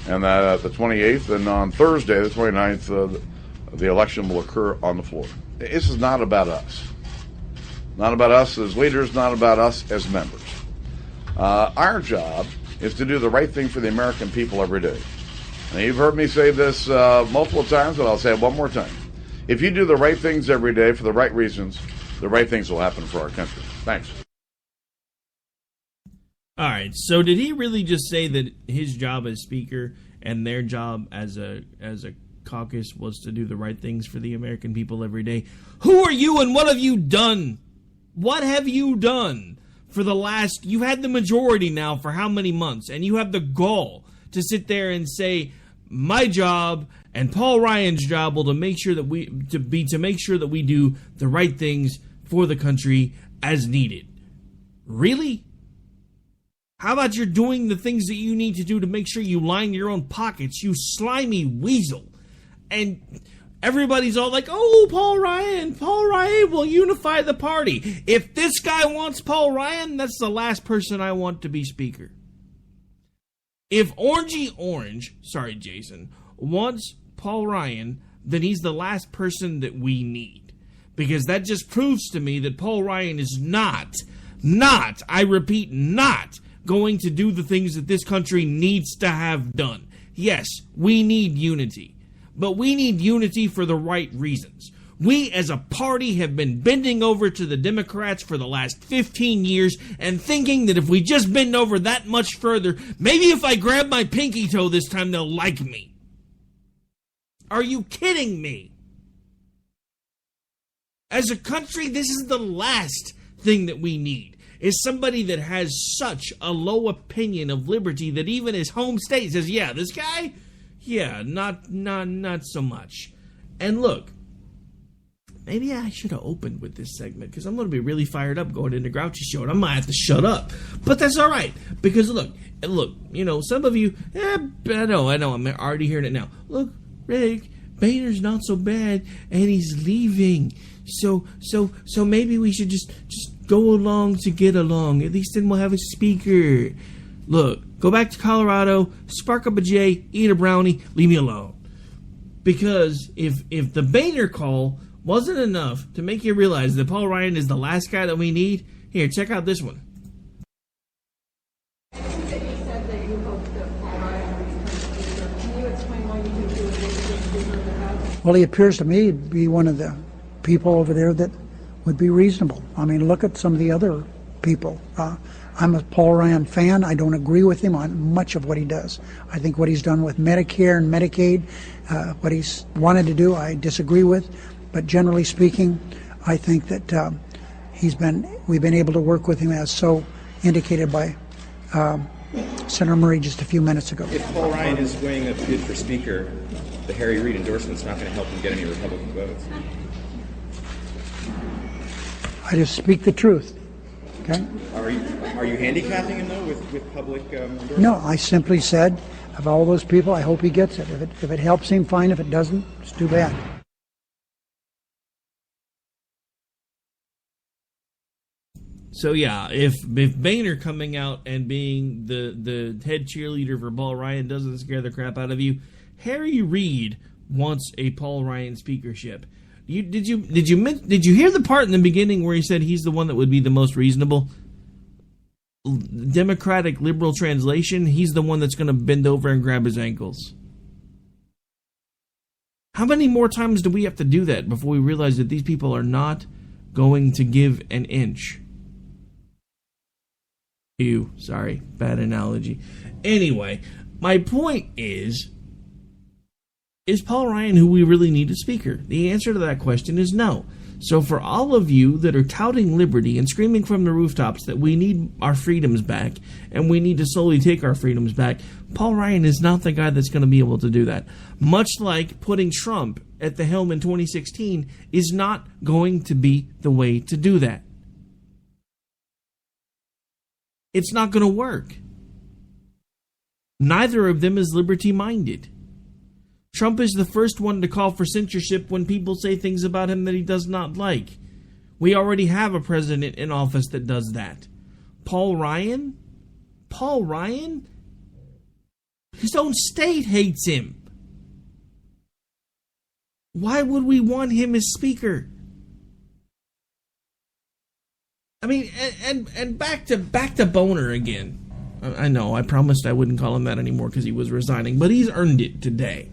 And that the 28th, and on Thursday, the 29th, the election will occur on the floor. This is not about us. Not about us as leaders, not about us as members. Our job is to do the right thing for the American people every day. And you've heard me say this multiple times, but I'll say it one more time. If you do the right things every day for the right reasons, the right things will happen for our country. Thanks. All right, so did he really just say that his job as Speaker and their job as a caucus was to do the right things for the American people every day? Who are you and what have you done? What have you done for the last... You've had the majority now for how many months? And you have the gall to sit there and say, my job and Paul Ryan's job will to make sure that we do the right things for the country as needed. Really? How about you're doing the things that you need to do to make sure you line your own pockets, you slimy weasel? And everybody's all like, oh, Paul Ryan will unify the party. If this guy wants Paul Ryan, that's the last person I want to be Speaker. If Orangey Orange, sorry Jason, wants Paul Ryan, then he's the last person that we need. Because that just proves to me that Paul Ryan is not, I repeat, not going to do the things that this country needs to have done. Yes, we need unity. But we need unity for the right reasons. We as a party have been bending over to the Democrats for the last 15 years and thinking that if we just bend over that much further, maybe if I grab my pinky toe this time they'll like me. Are you kidding me? As a country, this is the last thing that we need. Is somebody that has such a low opinion of liberty that even his home state says, yeah, this guy, yeah, not so much. And look, maybe I should have opened with this segment because I'm going to be really fired up going into Grouchy Show and I might have to shut up. But that's all right because look, you know, some of you, I know, I'm already hearing it now. Look, Rick, Boehner's not so bad and he's leaving. So maybe we should just go along to get along. At least then we'll have a speaker. Look, go back to Colorado, spark up a J, eat a brownie, leave me alone. Because if the Boehner call wasn't enough to make you realize that Paul Ryan is the last guy that we need, here, check out this one. Well, he appears to me to be one of the people over there that would be reasonable. I mean, look at some of the other people. I'm a Paul Ryan fan. I don't agree with him on much of what he does. I think what he's done with Medicare and Medicaid, what he's wanted to do, I disagree with. But generally speaking, I think that we've been able to work with him as so indicated by Senator Murray just a few minutes ago. If Paul Ryan is winning a bid for Speaker, the Harry Reid endorsement's not going to help him get any Republican votes. I just speak the truth. Okay. Are you handicapping him though with public endorsement? No, I simply said of all those people, I hope he gets it. If it helps him, fine. If it doesn't, it's too bad. So yeah, if Boehner coming out and being the head cheerleader for Paul Ryan doesn't scare the crap out of you, Harry Reid wants a Paul Ryan speakership. Did you hear the part in the beginning where he said he's the one that would be the most reasonable? Democratic liberal translation, he's the one that's going to bend over and grab his ankles. How many more times do we have to do that before we realize that these people are not going to give an inch? Ew, sorry, bad analogy. Anyway, my point is Paul Ryan who we really need as Speaker? The answer to that question is no. So for all of you that are touting liberty and screaming from the rooftops that we need our freedoms back and we need to slowly take our freedoms back, Paul Ryan is not the guy that's going to be able to do that. Much like putting Trump at the helm in 2016 is not going to be the way to do that. It's not going to work. Neither of them is liberty-minded. Trump is the first one to call for censorship when people say things about him that he does not like. We already have a president in office that does that. Paul Ryan? His own state hates him. Why would we want him as Speaker? I mean, and back to Boehner again. I know, I promised I wouldn't call him that anymore because he was resigning, but he's earned it today.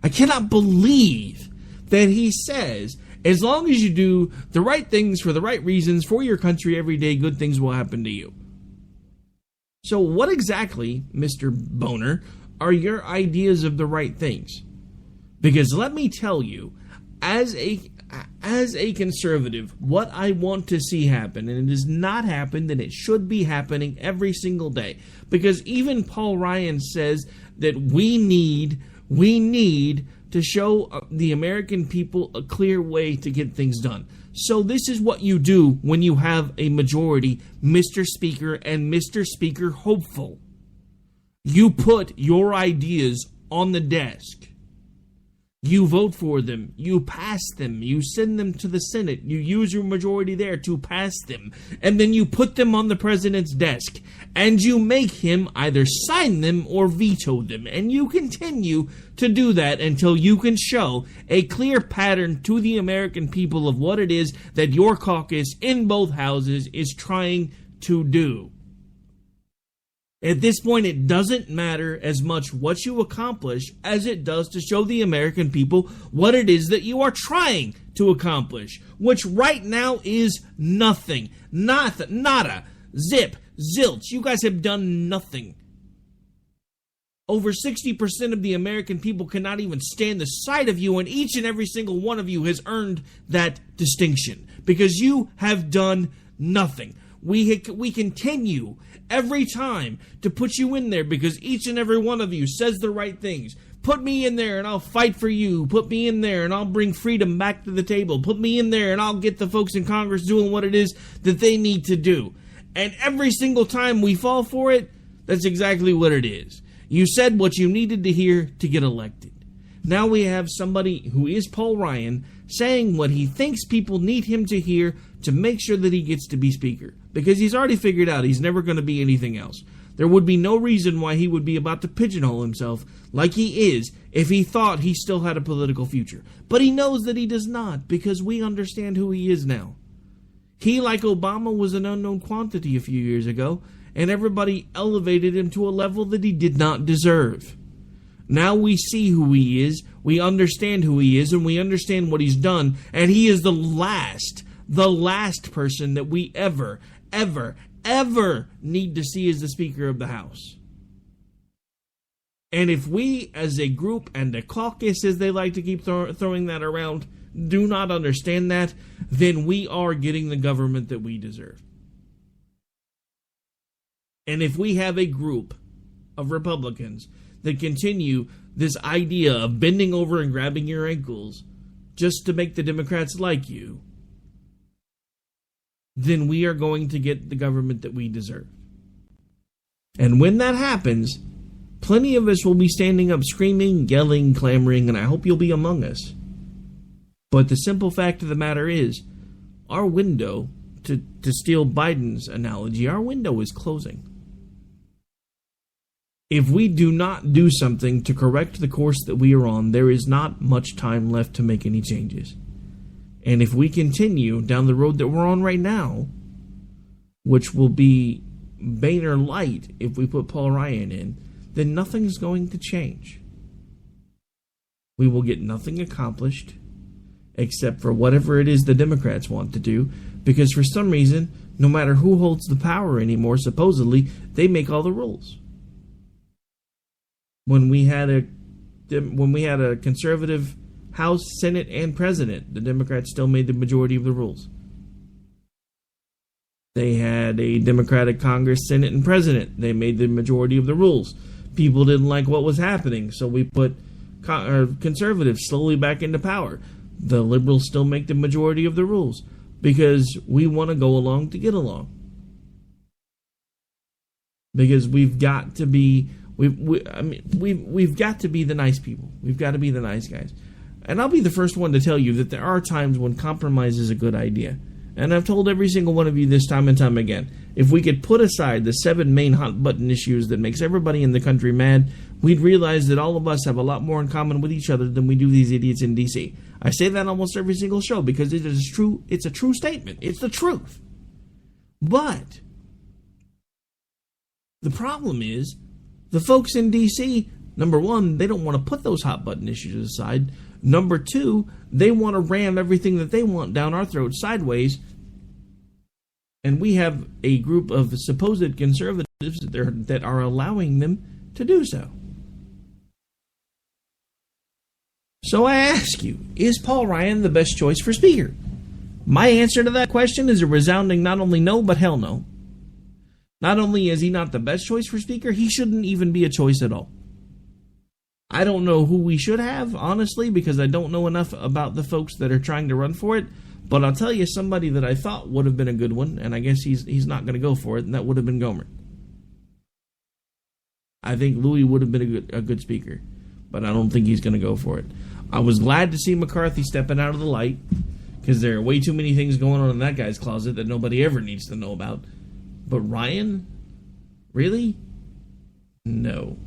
I cannot believe that he says, as long as you do the right things for the right reasons for your country every day, good things will happen to you. So what exactly, Mr. Boner, are your ideas of the right things? Because let me tell you, as a conservative, what I want to see happen, and it has not happened, and it should be happening every single day. Because even Paul Ryan says that we need to show the American people a clear way to get things done. So this is what you do when you have a majority, Mr. Speaker and Mr. Speaker hopeful. You put your ideas on the desk. You vote for them. You pass them. You send them to the Senate. You use your majority there to pass them. And then you put them on the president's desk. And you make him either sign them or veto them. And you continue to do that until you can show a clear pattern to the American people of what it is that your caucus in both houses is trying to do. At this point, it doesn't matter as much what you accomplish as it does to show the American people what it is that you are trying to accomplish, which right now is nothing. Nada. Zip. Zilch. You guys have done nothing. Over 60% of the American people cannot even stand the sight of you, and each and every single one of you has earned that distinction because you have done nothing. We continue every time to put you in there because each and every one of you says the right things. Put me in there and I'll fight for you. Put me in there and I'll bring freedom back to the table. Put me in there and I'll get the folks in Congress doing what it is that they need to do. And every single time we fall for it, that's exactly what it is. You said what you needed to hear to get elected. Now we have somebody who is Paul Ryan saying what he thinks people need him to hear to make sure that he gets to be Speaker. Because he's already figured out he's never going to be anything else. There would be no reason why he would be about to pigeonhole himself like he is if he thought he still had a political future. But he knows that he does not because we understand who he is now. He, like Obama, was an unknown quantity a few years ago, and everybody elevated him to a level that he did not deserve. Now we see who he is, we understand who he is, and we understand what he's done, and he is the last person that we ever need to see as the Speaker of the House. And if we, as a group and a caucus, as they like to keep throwing that around, do not understand that, then we are getting the government that we deserve. And if we have a group of Republicans that continue this idea of bending over and grabbing your ankles just to make the Democrats like you, then we are going to get the government that we deserve. And when that happens, plenty of us will be standing up screaming, yelling, clamoring, and I hope you'll be among us. But the simple fact of the matter is, our window, to steal Biden's analogy, our window is closing. If we do not do something to correct the course that we are on, there is not much time left to make any changes. And if we continue down the road that we're on right now, which will be Boehner light if we put Paul Ryan in, then nothing's going to change. We will get nothing accomplished except for whatever it is the Democrats want to do, because for some reason, no matter who holds the power anymore, supposedly, they make all the rules. When we had a conservative House, Senate, and President, the Democrats still made the majority of the rules. They had a Democratic Congress, Senate, and President. They made the majority of the rules. People didn't like what was happening, so we put conservatives slowly back into power. The liberals still make the majority of the rules because we want to go along to get along. Because we've got to be we've got to be the nice people. We've got to be the nice guys. And I'll be the first one to tell you that there are times when compromise is a good idea. And I've told every single one of you this time and time again, if we could put aside the 7 main hot-button issues that makes everybody in the country mad, we'd realize that all of us have a lot more in common with each other than we do these idiots in D.C. I say that almost every single show because it is true. It's a true statement. It's the truth. But the problem is the folks in D.C., number one, they don't want to put those hot-button issues aside. Number two, they want to ram everything that they want down our throats sideways. And we have a group of supposed conservatives that are allowing them to do so. So I ask you, is Paul Ryan the best choice for Speaker? My answer to that question is a resounding not only no, but hell no. Not only is he not the best choice for Speaker, he shouldn't even be a choice at all. I don't know who we should have, honestly, because I don't know enough about the folks that are trying to run for it. But I'll tell you somebody that I thought would have been a good one, and I guess he's not going to go for it, and that would have been Gohmert. I think Louis would have been a good speaker, but I don't think he's going to go for it. I was glad to see McCarthy stepping out of the light, because there are way too many things going on in that guy's closet that nobody ever needs to know about. But Ryan? Really? No.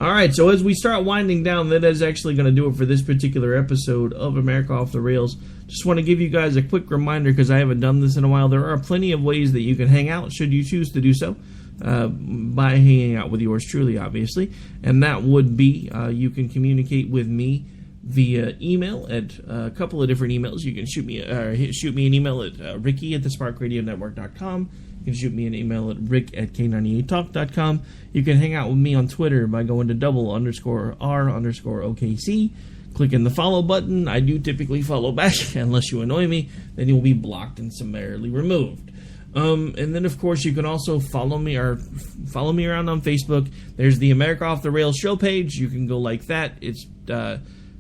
Alright, so as we start winding down, that is actually going to do it for this particular episode of America Off the Rails. Just want to give you guys a quick reminder, because I haven't done this in a while. There are plenty of ways that you can hang out, should you choose to do so, by hanging out with yours truly, obviously. And that would be, you can communicate with me via email at a couple of different emails. You can shoot me an email at ricky@thesparkradionetwork.com. You can shoot me an email at rick@k98talk.com. You can hang out with me on Twitter by going to _r_OKC. Clicking the follow button. I do typically follow back. Unless you annoy me, then you'll be blocked and summarily removed. And then, of course, you can also follow me around on Facebook. There's the America Off the Rails show page. You can go like that. It's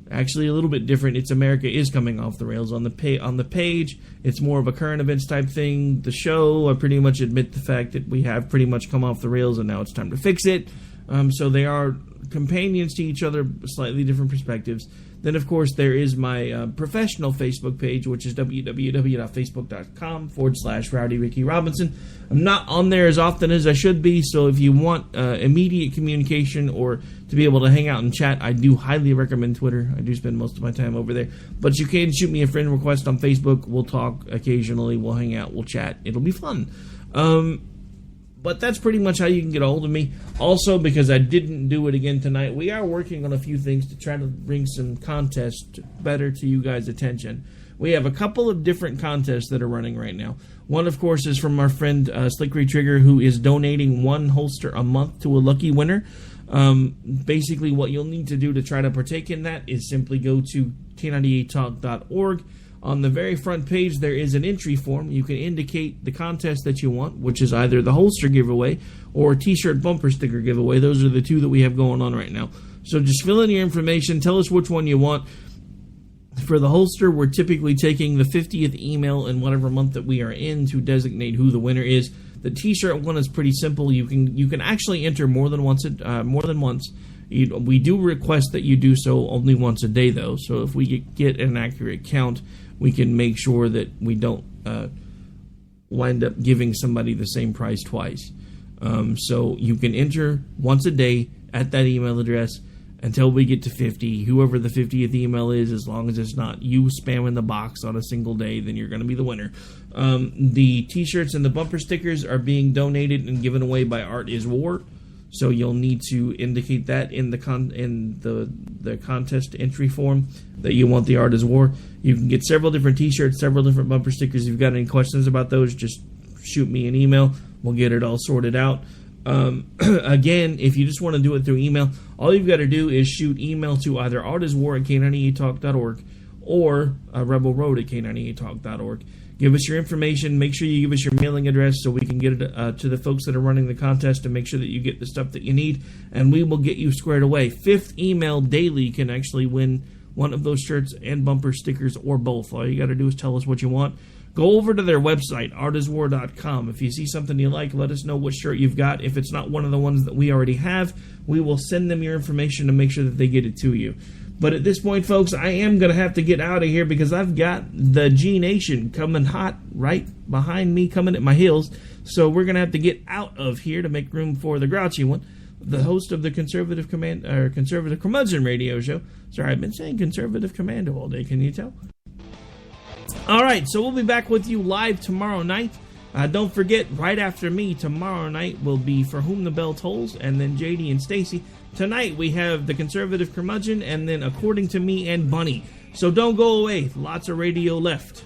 actually a little bit different. It's America is Coming Off the Rails on the page. It's more of a current events type thing. The show, I pretty much admit the fact that we have pretty much come off the rails and now it's time to fix it. So they are companions to each other, slightly different perspectives. Then, of course, there is my professional Facebook page, which is www.facebook.com/Rowdy Ricky Robinson. I'm not on there as often as I should be, so if you want immediate communication or to be able to hang out and chat, I do highly recommend Twitter. I do spend most of my time over there. But you can shoot me a friend request on Facebook. We'll talk occasionally. We'll hang out. We'll chat. It'll be fun. But that's pretty much how you can get a hold of me. Also, because I didn't do it again tonight, we are working on a few things to try to bring some contests better to you guys' attention. We have a couple of different contests that are running right now. One, of course, is from our friend Slickery Trigger, who is donating one holster a month to a lucky winner. Basically, what you'll need to do to try to partake in that is simply go to k98talk.org. On the very front page, there is an entry form. You can indicate the contest that you want, which is either the holster giveaway or t-shirt bumper sticker giveaway. Those are the two that we have going on right now. So just fill in your information. Tell us which one you want. For the holster, we're typically taking the 50th email in whatever month that we are in to designate who the winner is. The t-shirt one is pretty simple. You can actually enter more than once. We do request that you do so only once a day, though. So if we get an accurate count, we can make sure that we don't wind up giving somebody the same price twice. So you can enter once a day at that email address until we get to 50. Whoever the 50th email is, as long as it's not you spamming the box on a single day, then you're going to be the winner. The t-shirts and the bumper stickers are being donated and given away by Art is War. So you'll need to indicate that in the contest entry form that you want the Art is War. You can get several different t-shirts, several different bumper stickers. If you've got any questions about those, just shoot me an email. We'll get it all sorted out. Again, if you just want to do it through email, all you've got to do is shoot email to either artiswar@k98talk.org or rebelroad@k98talk.org. Give us your information. Make sure you give us your mailing address so we can get it to the folks that are running the contest and make sure that you get the stuff that you need, and we will get you squared away. 5th email daily can actually win one of those shirts and bumper stickers or both. All you got to do is tell us what you want. Go over to their website, artiswar.com. If you see something you like, let us know what shirt you've got. If it's not one of the ones that we already have, we will send them your information to make sure that they get it to you. But at this point, folks, I am going to have to get out of here because I've got the G Nation coming hot right behind me, coming at my heels. So we're going to have to get out of here to make room for the grouchy one, the host of the Conservative Curmudgeon radio show. Sorry, I've been saying Conservative Commando all day. Can you tell? All right, so we'll be back with you live tomorrow night. Don't forget, right after me, tomorrow night will be For Whom the Bell Tolls, and then JD and Stacy. Tonight we have the Conservative Curmudgeon, and then According to Me and Bunny. So don't go away. Lots of radio left.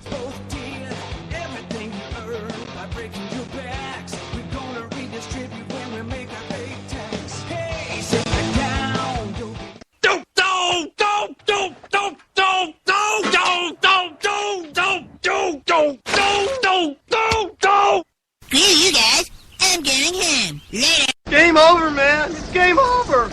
Game over, man. It's game over.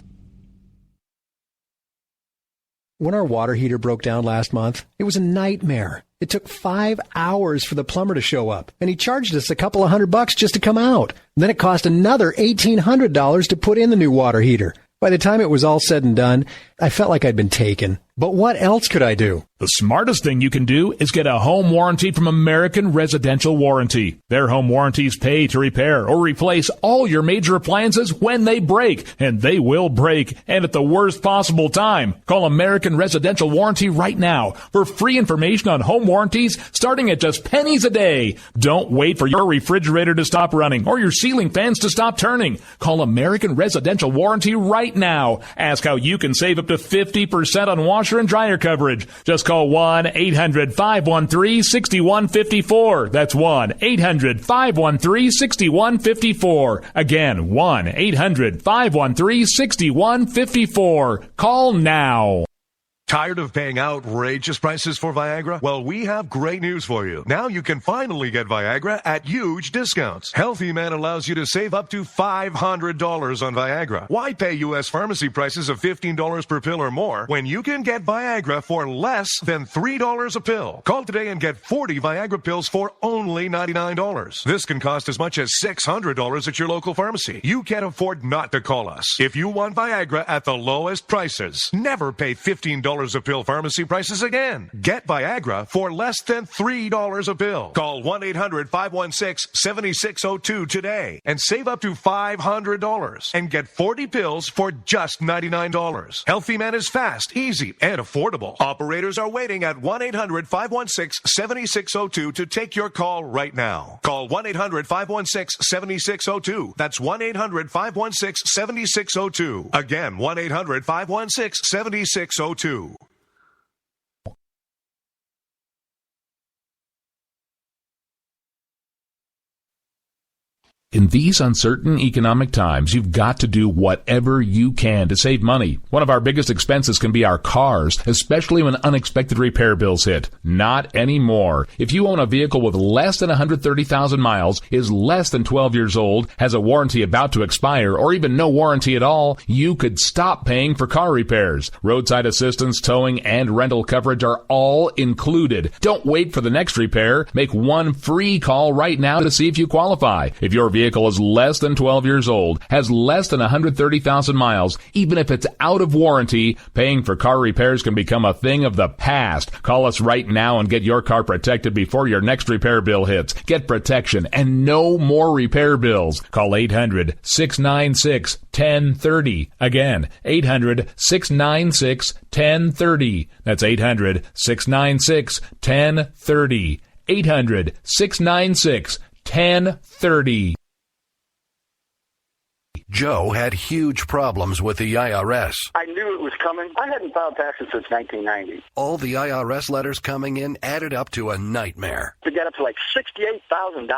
When our water heater broke down last month, it was a nightmare. It took 5 hours for the plumber to show up, and he charged us a couple of $100 just to come out. And then it cost another $1,800 to put in the new water heater. By the time it was all said and done, I felt like I'd been taken. But what else could I do? The smartest thing you can do is get a home warranty from American Residential Warranty. Their home warranties pay to repair or replace all your major appliances when they break, and they will break, and at the worst possible time. Call American Residential Warranty right now for free information on home warranties starting at just pennies a day. Don't wait for your refrigerator to stop running or your ceiling fans to stop turning. Call American Residential Warranty right now. Ask how you can save up to 50% on washer and dryer coverage. Just call 1-800-513-6154. That's 1-800-513-6154. Again, 1-800-513-6154. Call now. Tired of paying outrageous prices for Viagra? Well, we have great news for you. Now you can finally get Viagra at huge discounts. Healthy Man allows you to save up to $500 on Viagra. Why pay U.S. pharmacy prices of $15 per pill or more when you can get Viagra for less than $3 a pill? Call today and get 40 Viagra pills for only $99. This can cost as much as $600 at your local pharmacy. You can't afford not to call us. If you want Viagra at the lowest prices, never pay $15 a pill pharmacy prices again. Get Viagra for less than $3 a pill. Call 1-800-516-7602 today and save up to $500 and get 40 pills for just $99. Healthy Man is fast, easy, and affordable. Operators are waiting at 1-800-516-7602 to take your call right now. Call 1-800-516-7602. That's 1-800-516-7602. Again, 1-800-516-7602. In these uncertain economic times, you've got to do whatever you can to save money. One of our biggest expenses can be our cars, especially when unexpected repair bills hit. Not anymore. If you own a vehicle with less than 130,000 miles, is less than 12 years old, has a warranty about to expire, or even no warranty at all, you could stop paying for car repairs. Roadside assistance, towing, and rental coverage are all included. Don't wait for the next repair. Make one free call right now to see if you qualify. If your vehicle is less than 12 years old, has less than 130,000 miles, even if it's out of warranty, paying for car repairs can become a thing of the past. Call us right now and get your car protected before your next repair bill hits. Get protection and no more repair bills. Call 800-696-1030. Again, 800-696-1030. That's 800-696-1030. 800-696-1030. Joe had huge problems with the IRS. I knew it was coming. I hadn't filed taxes since 1990. All the IRS letters coming in added up to a nightmare. To get up to like $68,000.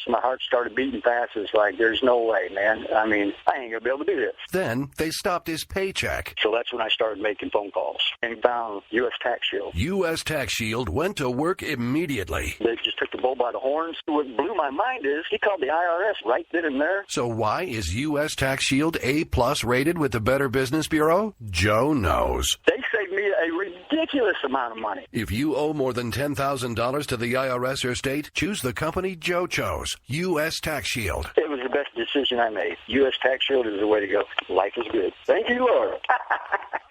My heart started beating fast. It's like, there's no way, man. I mean, I ain't going to be able to do this. Then they stopped his paycheck. So that's when I started making phone calls and found U.S. Tax Shield. U.S. Tax Shield went to work immediately. They just took the bull by the horns. What blew my mind is he called the IRS right then and there. So why is U.S. Tax Shield A+ rated with the Better Business Bureau? Joe knows. They saved me a ridiculous amount of money. If you owe more than $10,000 to the IRS or state, choose the company Joe chose, U.S. Tax Shield. It was the best decision I made. U.S. Tax Shield is the way to go. Life is good. Thank you, Lord.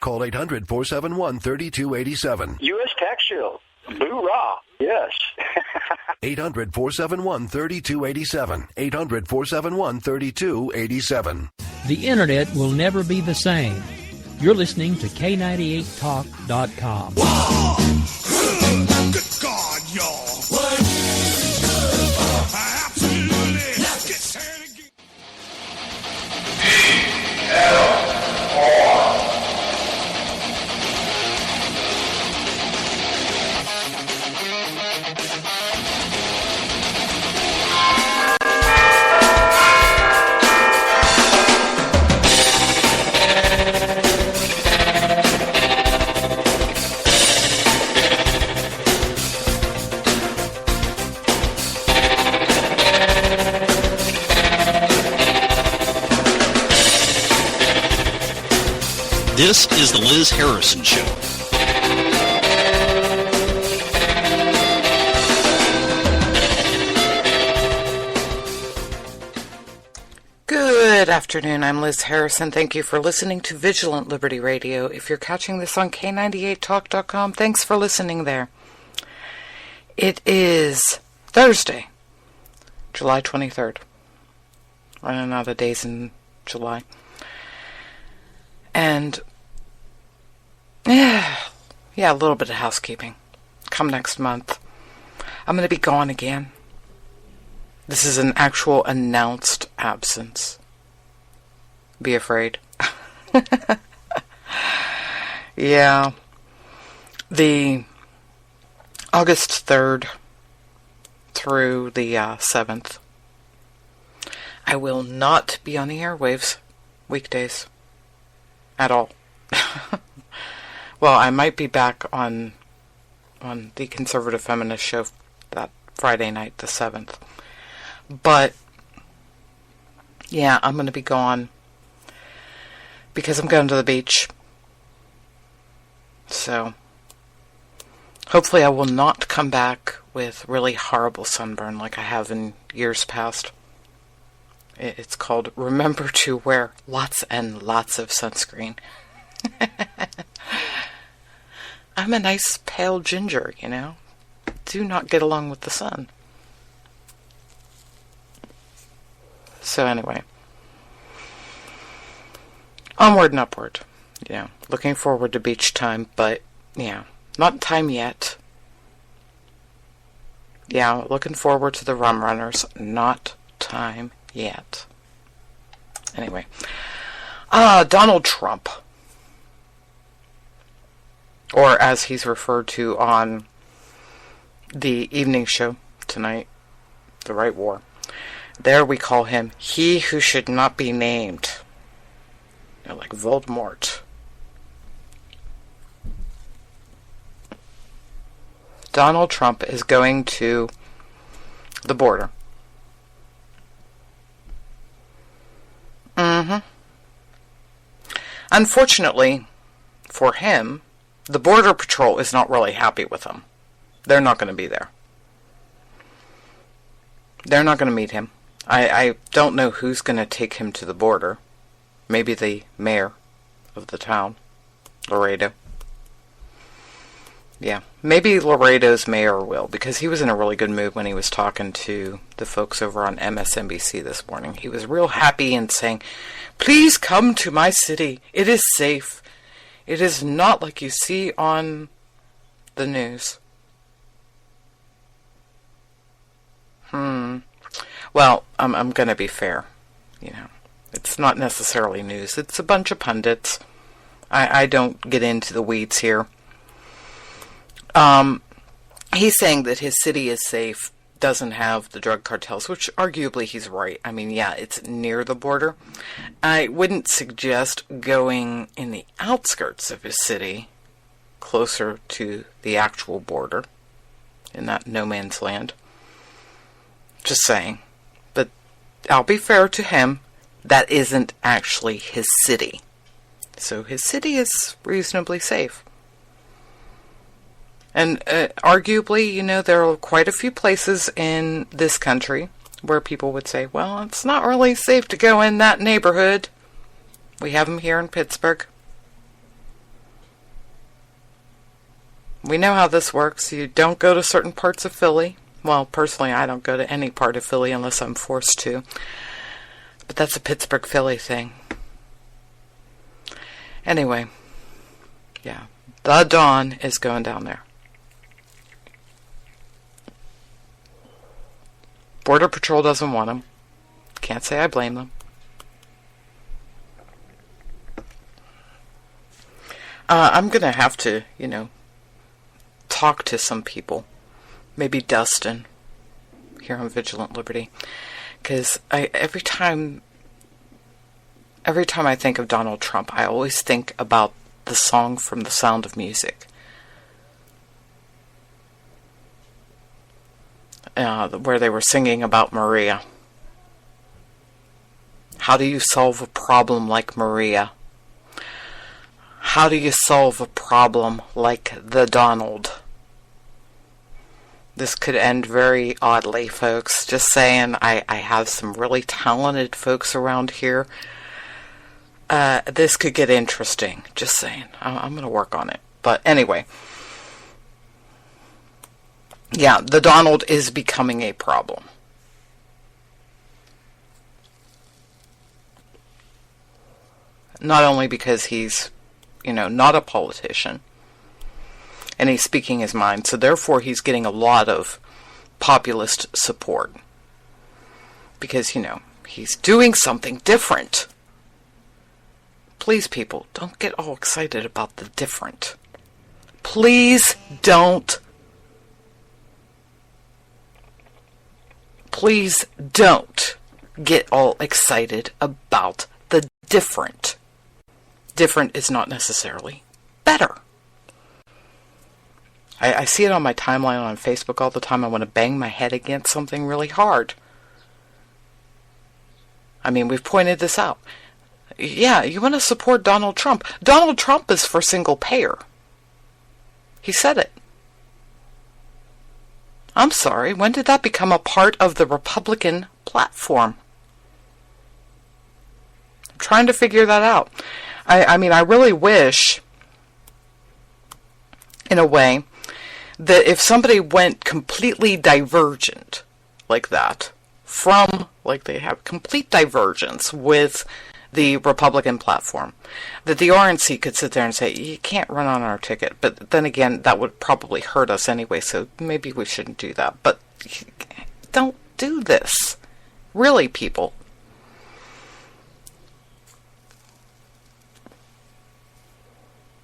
Call 800-471-3287. U.S. Tax Shield. Boo-rah. Yes. 800-471-3287. 800-471-3287. The Internet will never be the same. You're listening to K98Talk.com. Good God, y'all. Absolutely. Let's get started again. This is the Liz Harrison Show. Good afternoon, I'm Liz Harrison. Thank you for listening to Vigilant Liberty Radio. If you're catching this on K98Talk.com, thanks for listening there. It is Thursday, July 23rd. Running out of days in July. And, yeah, a little bit of housekeeping. Come next month, I'm going to be gone again. This is an actual announced absence. Be afraid. Yeah. The August 3rd through the 7th, I will not be on the airwaves weekdays at all. Well, I might be back on the Conservative Feminist Show that Friday night, the 7th. But, yeah, I'm going to be gone because I'm going to the beach. So, hopefully I will not come back with really horrible sunburn like I have in years past. It's called remember to wear lots and lots of sunscreen. I'm a nice pale ginger, you know. Do not get along with the sun. So anyway, onward and upward. Yeah, looking forward to beach time, but yeah, not time yet. Yeah, looking forward to the rum runners, not time yet. Anyway, Donald Trump, or as he's referred to on the evening show tonight, The Right War. There we call him he who should not be named. You know, like Voldemort. Donald Trump is going to the border. Unfortunately for him, the Border Patrol is not really happy with him. They're not going to be there. They're not going to meet him. I don't know who's going to take him to the border. Maybe the mayor of the town, Laredo. Yeah, maybe Laredo's mayor will, because he was in a really good mood when he was talking to the folks over on MSNBC this morning. He was real happy and saying, "Please come to my city. It is safe. It is not like you see on the news." Well, I'm going to be fair. You know, it's not necessarily news. It's a bunch of pundits. I don't get into the weeds here. He's saying that his city is safe, doesn't have the drug cartels, which arguably he's right. I mean, yeah, it's near the border. I wouldn't suggest going in the outskirts of his city, closer to the actual border, in that no man's land. Just saying. But I'll be fair to him, that isn't actually his city. So his city is reasonably safe. And arguably, you know, there are quite a few places in this country where people would say, well, it's not really safe to go in that neighborhood. We have them here in Pittsburgh. We know how this works. You don't go to certain parts of Philly. Well, personally, I don't go to any part of Philly unless I'm forced to. But that's a Pittsburgh-Philly thing. Anyway, yeah, the Dawn is going down there. Border Patrol doesn't want him. Can't say I blame them. I'm going to have to, you know, talk to some people. Maybe Dustin here on Vigilant Liberty. Because every time I think of Donald Trump, I always think about the song from The Sound of Music. Where they were singing about Maria. How do you solve a problem like Maria? How do you solve a problem like the Donald? This could end very oddly, folks. Just saying, I have some really talented folks around here. This could get interesting. Just saying. I'm going to work on it. But anyway. Yeah, the Donald is becoming a problem. Not only because he's, not a politician, and he's speaking his mind, so therefore he's getting a lot of populist support. Because, he's doing something different. Please, people, don't get all excited about the different. Please don't. Please don't get all excited about the different. Different is not necessarily better. I see it on my timeline on Facebook all the time. I want to bang my head against something really hard. I mean, we've pointed this out. Yeah, you want to support Donald Trump. Donald Trump is for single payer. He said it. I'm sorry, when did that become a part of the Republican platform? I'm trying to figure that out. I mean, I really wish, in a way, that if somebody went completely divergent like that, from, like they have complete divergence with the Republican platform, that the RNC could sit there and say, you can't run on our ticket. But then again, that would probably hurt us anyway, so maybe we shouldn't do that. But don't do this. Really, people.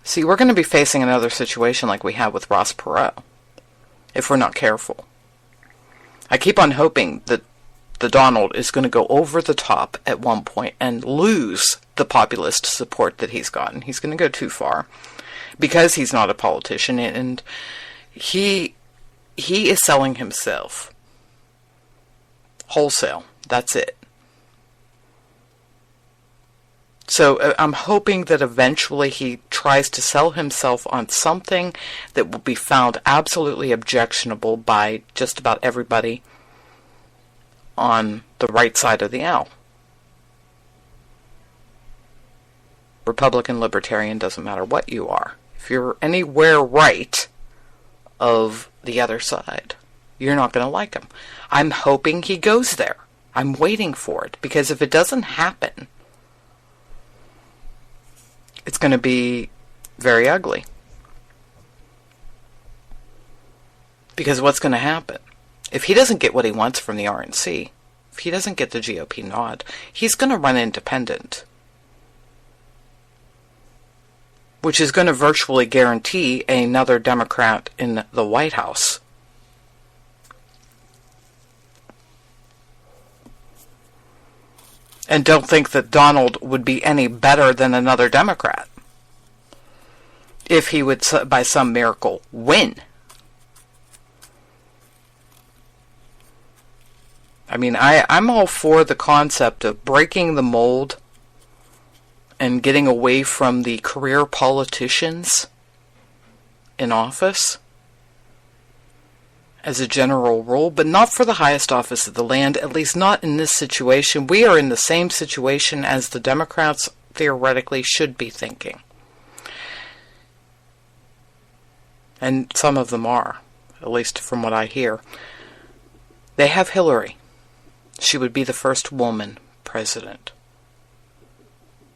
See, we're going to be facing another situation like we had with Ross Perot, if we're not careful. I keep on hoping that the Donald is going to go over the top at one point and lose the populist support that he's gotten. He's going to go too far because he's not a politician, and he is selling himself wholesale. That's it. So I'm hoping that eventually he tries to sell himself on something that will be found absolutely objectionable by just about everybody on the right side of the aisle. Republican, Libertarian, doesn't matter what you are. If you're anywhere right of the other side, you're not going to like him. I'm hoping he goes there. I'm waiting for it, because if it doesn't happen, it's going to be very ugly. Because what's going to happen? If he doesn't get what he wants from the RNC, if he doesn't get the GOP nod, he's going to run independent. Which is going to virtually guarantee another Democrat in the White House. And don't think that Donald would be any better than another Democrat if he would, by some miracle, win. I mean, I'm all for the concept of breaking the mold and getting away from the career politicians in office as a general rule, but not for the highest office of the land, at least not in this situation. We are in the same situation as the Democrats theoretically should be thinking. And some of them are, at least from what I hear. They have Hillary. She would be the first woman president.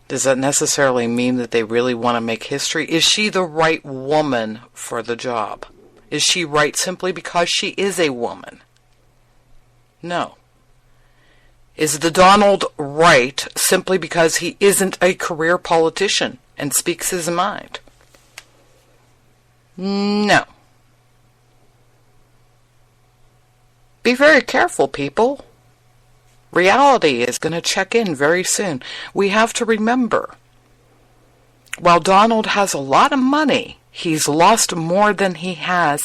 Does that necessarily mean that they really want to make history? Is she the right woman for the job? Is she right simply because she is a woman? No. Is the Donald right simply because he isn't a career politician and speaks his mind? No. Be very careful, people. Reality is going to check in very soon. We have to remember, while Donald has a lot of money, he's lost more than he has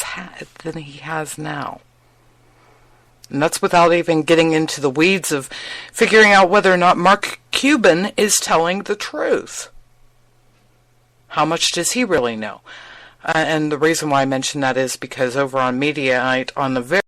now. And that's without even getting into the weeds of figuring out whether or not Mark Cuban is telling the truth. How much does he really know? And the reason why I mention that is because over on Mediaite, on the very